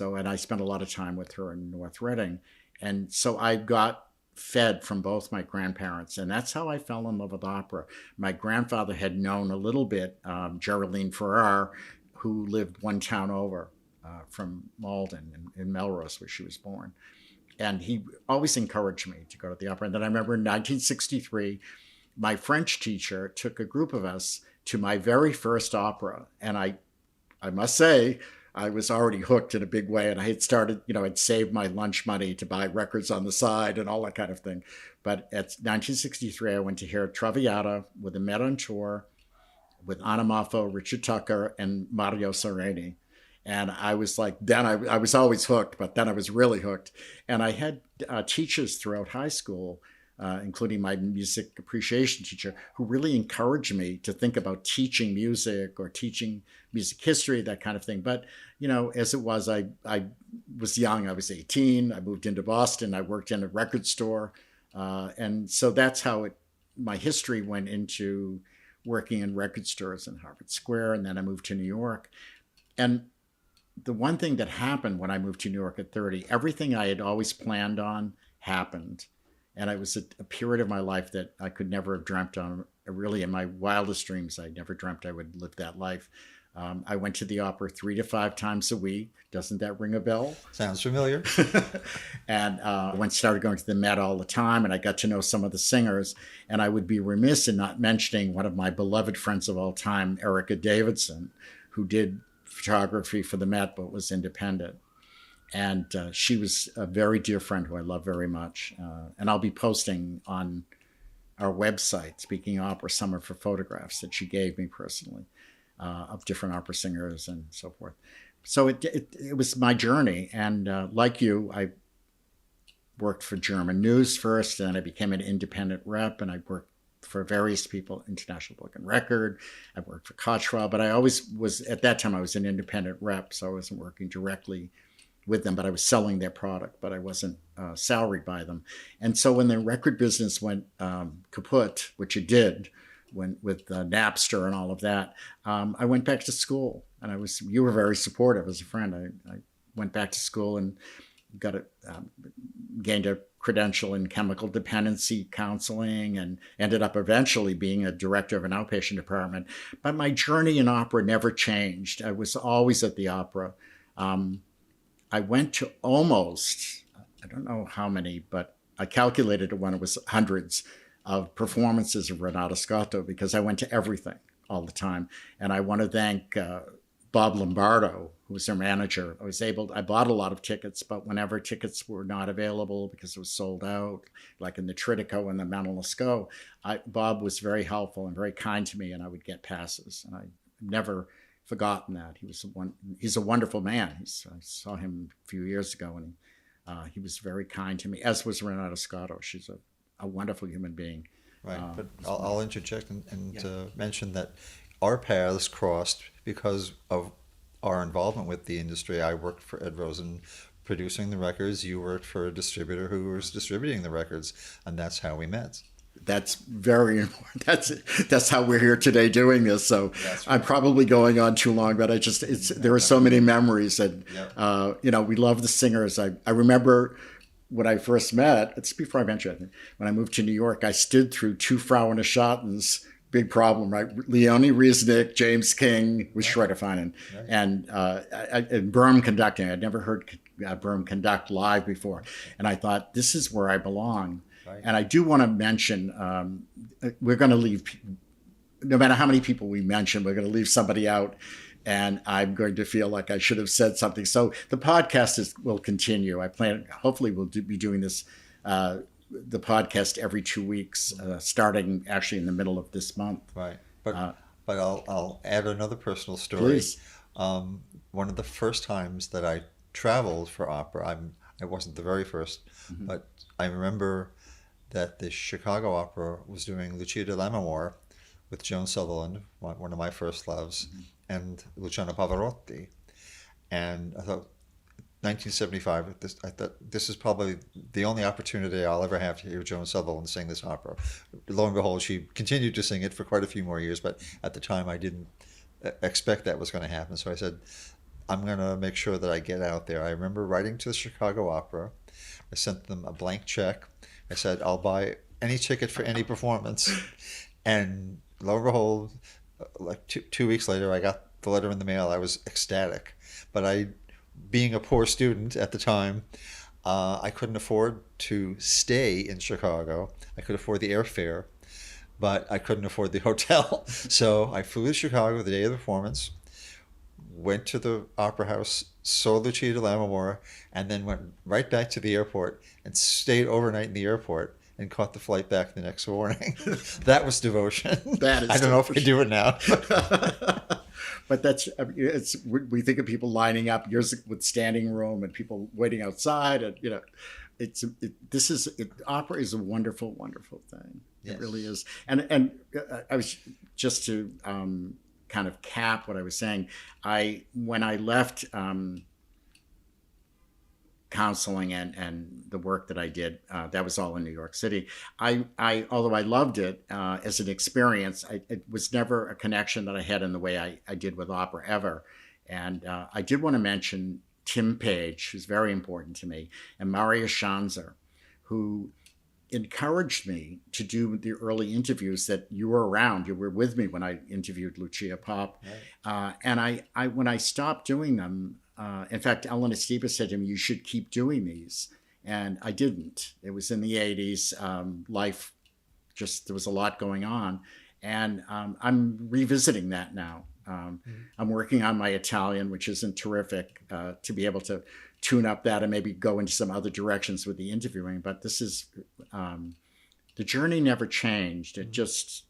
Speaker 1: And I spent a lot of time with her in North Reading. And so I got fed from both my grandparents, and that's how I fell in love with opera. My grandfather had known a little bit Geraldine Farrar, who lived one town over from Malden in Melrose, where she was born. And he always encouraged me to go to the opera. And then I remember in 1963, my French teacher took a group of us to my very first opera. And I must say, I was already hooked in a big way, and I had started, I'd saved my lunch money to buy records on the side and all that kind of thing. But at 1963, I went to hear Traviata with the Met on tour with Anna Moffo, Richard Tucker, and Mario Sereni. And I was like, then I was always hooked, but then I was really hooked. And I had teachers throughout high school, including my music appreciation teacher, who really encouraged me to think about teaching music or teaching music history, that kind of thing. But, as it was, I was young. I was 18. I moved into Boston. I worked in a record store. And so that's how my history went into working in record stores in Harvard Square. And then I moved to New York. And the one thing that happened when I moved to New York at 30, everything I had always planned on happened. And it was a period of my life that I could never have dreamt on. Really, in my wildest dreams, I never dreamt I would live that life. I went to the opera 3 to 5 times a week. Doesn't that ring a bell?
Speaker 2: Sounds familiar.
Speaker 1: And started going to the Met all the time, and I got to know some of the singers. And I would be remiss in not mentioning one of my beloved friends of all time, Erica Davidson, who did photography for the Met but was independent. And she was a very dear friend who I love very much. And I'll be posting on our website, Speaking Opera, some of her photographs that she gave me personally of different opera singers and so forth. So it was my journey. And like you, I worked for German news first, and I became an independent rep, and I worked for various people, International Book and Record. I worked for Cottrell, but I always was, at that time, I was an independent rep, so I wasn't working directly with them, but I was selling their product, but I wasn't salaried by them. And so when the record business went kaput, which it did, with Napster and all of that, I went back to school, and you were very supportive as a friend. I went back to school and gained a credential in chemical dependency counseling, and ended up eventually being a director of an outpatient department. But my journey in opera never changed. I was always at the opera. I went to almost, I don't know how many, but I calculated it when it was hundreds of performances of Renato Scotto, because I went to everything all the time. And I want to thank Bob Lombardo, who was their manager. I bought a lot of tickets, but whenever tickets were not available because it was sold out, like in the Tritico and the Manon Lescaut, Bob was very helpful and very kind to me, and I would get passes. And I never forgotten that. He's a wonderful man. I saw him a few years ago, and he was very kind to me, as was Renato Scotto. She's a wonderful human being.
Speaker 2: Right, but I'll interject and mention that our paths crossed because of our involvement with the industry. I worked for Ed Rosen producing the records. You worked for a distributor who was distributing the records, and that's how we met.
Speaker 1: That's very important. That's how we're here today doing this. So right. I'm probably going on too long, but there are so many memories that, we love the singers. I remember when I first met, it's before I mentioned it, when I moved to New York, I stood through two Frauen Schattens, big problem, right? Leonie Riesnick, James King was Schroeder Feinen, right. And Böhm conducting. I'd never heard Böhm conduct live before. And I thought, this is where I belong. Right. And I do want to mention, we're going to leave, no matter how many people we mention, we're going to leave somebody out, and I'm going to feel like I should have said something. So the podcast will continue. I plan, hopefully we'll be doing this, the podcast every 2 weeks, starting actually in the middle of this month.
Speaker 2: Right. But I'll add another personal story.
Speaker 1: Please.
Speaker 2: One of the first times that I traveled for opera, I wasn't the very first, mm-hmm. but I remember that the Chicago Opera was doing Lucia di Lammermoor with Joan Sutherland, one of my first loves, mm-hmm. and Luciano Pavarotti. And I thought, 1975, I thought this is probably the only opportunity I'll ever have to hear Joan Sutherland sing this opera. Lo and behold, she continued to sing it for quite a few more years, but at the time I didn't expect that was going to happen. So I said, I'm going to make sure that I get out there. I remember writing to the Chicago Opera. I sent them a blank check. I said, I'll buy any ticket for any performance. And lo and behold, like two weeks later, I got the letter in the mail. I was ecstatic. But being a poor student at the time, I couldn't afford to stay in Chicago. I could afford the airfare, but I couldn't afford the hotel. So I flew to Chicago the day of the performance, went to the opera house, saw Lucia di Lammermoor, and then went right back to the airport and stayed overnight in the airport and caught the flight back the next morning. That was devotion.
Speaker 1: That is
Speaker 2: I don't know if I do it now.
Speaker 1: But we think of people lining up, yours with standing room and people waiting outside, and opera is a wonderful, wonderful thing. Yes. It really is. And I was just to kind of cap what I was saying. When I left counseling and the work that I did, that was all in New York City. Although I loved it as an experience, it was never a connection that I had in the way I did with opera ever. And I did want to mention Tim Page, who's very important to me, and Maria Schanzer, who encouraged me to do the early interviews that you were around. You were with me when I interviewed Lucia Pop. Right. And when I stopped doing them, in fact, Ellen Esteva said to me, you should keep doing these. And I didn't. It was in the 80s. Life, there was a lot going on. And I'm revisiting that now. I'm working on my Italian, which isn't terrific, to be able to tune up that and maybe go into some other directions with the interviewing. But this is, the journey never changed. It just,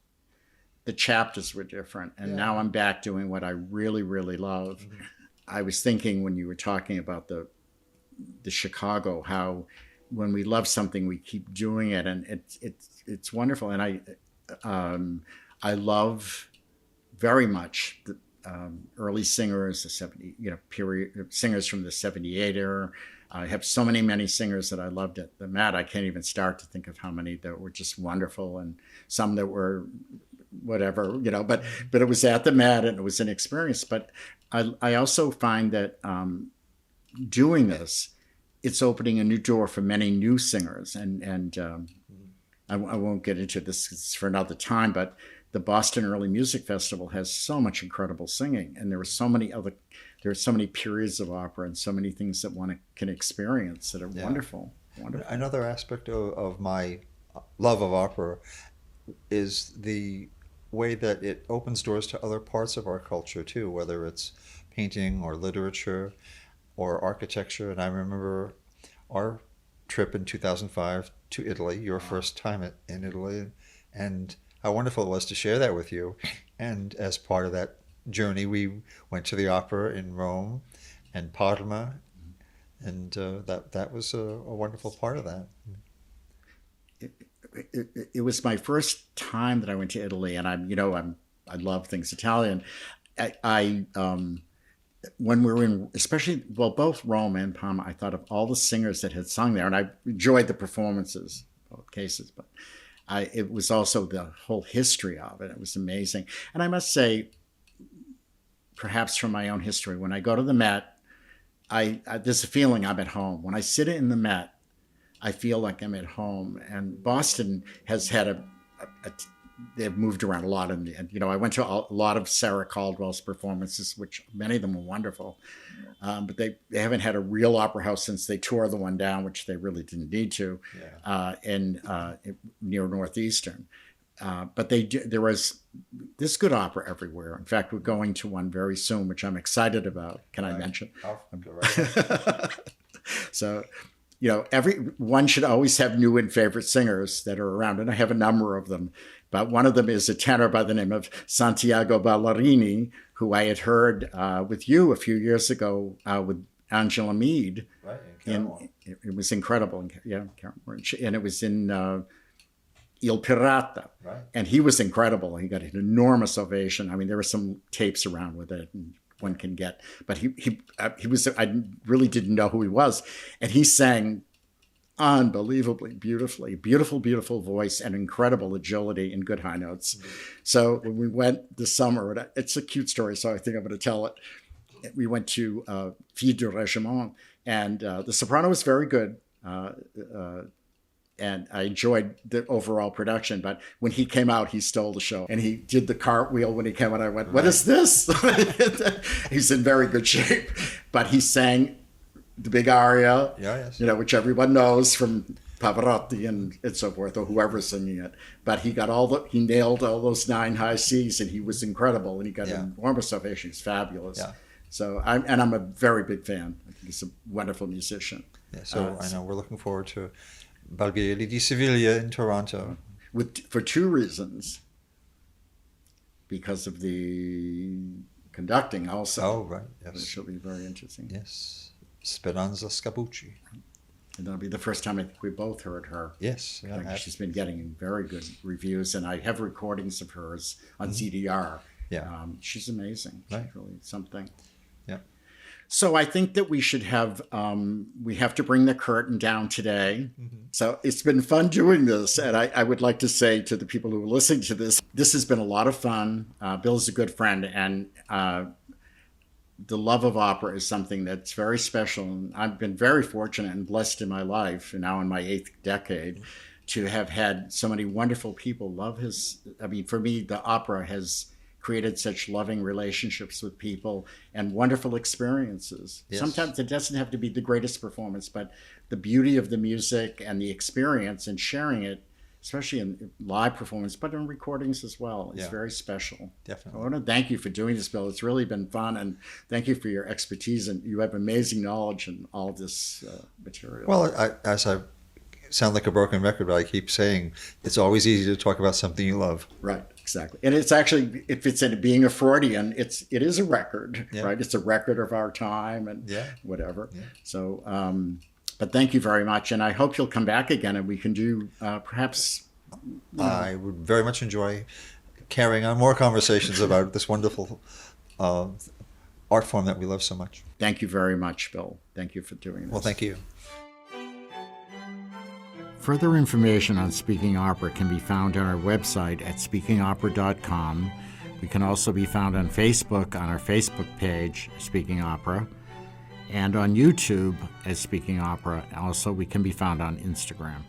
Speaker 1: the chapters were different. And now I'm back doing what I really, really love. I was thinking when you were talking about the Chicago, how when we love something, we keep doing it, and it's wonderful. And I love very much the early singers, the 70, period singers from the 78 era. I have so many singers that I loved at the Met. I can't even start to think of how many that were just wonderful, and some that were whatever, but it was at the Met and it was an experience. But I also find that doing this, it's opening a new door for many new singers. And I won't get into this for another time, but the Boston Early Music Festival has so much incredible singing, and there are so many periods of opera and so many things that one can experience that are wonderful.
Speaker 2: Another aspect of my love of opera is the way that it opens doors to other parts of our culture too, whether it's painting or literature or architecture. And I remember our trip in 2005 to Italy, your first time in Italy, and how wonderful it was to share that with you. And as part of that journey, we went to the opera in Rome and Parma, and that was a wonderful part of that.
Speaker 1: It was my first time that I went to Italy, and I love things Italian. When we were in, especially, both Rome and Parma, I thought of all the singers that had sung there, and I enjoyed the performances, both cases, but it was also the whole history of it. It was amazing. And I must say, perhaps from my own history, when I go to the Met, there's a feeling I'm at home. When I sit in the Met, I feel like I'm at home. And Boston has had they've moved around a lot. And I went to a lot of Sarah Caldwell's performances, which many of them were wonderful. But they haven't had a real opera house since they tore the one down, which they really didn't need to, near Northeastern. But there was this good opera everywhere. In fact, we're going to one very soon, which I'm excited about. Can I mention?
Speaker 2: Right.
Speaker 1: So, one should always have new and favorite singers that are around, and I have a number of them. But one of them is a tenor by the name of Santiago Ballerini, who I had heard with you a few years ago with Angela Mead.
Speaker 2: Right,
Speaker 1: and it was incredible. And it was in Il Pirata.
Speaker 2: Right.
Speaker 1: And he was incredible. He got an enormous ovation. I mean, there were some tapes around with it, and one can get, but he was, I really didn't know who he was, and he sang unbelievably beautifully, beautiful voice and incredible agility and good high notes. Mm-hmm. So when we went this summer, it's a cute story, so I think I'm going to tell it. We went to Filles du Régiment, and the soprano was very good. And I enjoyed the overall production. But when he came out, he stole the show. And he did the cartwheel when he came out. I went, "What is this?" He's in very good shape. But he sang the big aria, which everyone knows from Pavarotti and so forth, or whoever's singing it. But he nailed all those 9 high C's, and he was incredible. And he got an enormous ovation. He's fabulous. Yeah. So I'm a very big fan. I think he's a wonderful musician.
Speaker 2: Yeah. So I know we're looking forward to Balghieri di Siviglia in Toronto.
Speaker 1: For 2 reasons. Because of the conducting also.
Speaker 2: Oh, right, yes.
Speaker 1: Which will be very interesting.
Speaker 2: Yes. Speranza Scabucci.
Speaker 1: And that'll be the first time I think we both heard her.
Speaker 2: Yes.
Speaker 1: Yeah, she's been getting very good reviews, and I have recordings of hers on CDR.
Speaker 2: Yeah.
Speaker 1: She's amazing.
Speaker 2: Right.
Speaker 1: She's really something.
Speaker 2: Yeah.
Speaker 1: So I think that we should have to bring the curtain down today. Mm-hmm. So it's been fun doing this. And I would like to say to the people who are listening to this has been a lot of fun. Bill's a good friend, and the love of opera is something that's very special. And I've been very fortunate and blessed in my life, and now in my 8th decade, to have had so many wonderful people love for me, the opera has created such loving relationships with people and wonderful experiences. Yes. Sometimes it doesn't have to be the greatest performance, but the beauty of the music and the experience and sharing it, especially in live performance, but in recordings as well, is very special.
Speaker 2: Definitely.
Speaker 1: I want to thank you for doing this, Bill. It's really been fun, and thank you for your expertise, and you have amazing knowledge in all this material.
Speaker 2: Well, as I've sound like a broken record, but I keep saying it's always easy to talk about something you love.
Speaker 1: Right, exactly. And it's actually, if it's in being a Freudian, it is a record,
Speaker 2: Yeah.
Speaker 1: right? It's a record of our time and
Speaker 2: Yeah.
Speaker 1: whatever.
Speaker 2: Yeah.
Speaker 1: So, but thank you very much. And I hope you'll come back again and we can do perhaps.
Speaker 2: I would very much enjoy carrying on more conversations about this wonderful art form that we love so much.
Speaker 1: Thank you very much, Bill. Thank you for doing this.
Speaker 2: Well, thank you.
Speaker 1: Further information on Speaking Opera can be found on our website at speakingopera.com. We can also be found on Facebook on our Facebook page, Speaking Opera, and on YouTube as Speaking Opera. Also, we can be found on Instagram.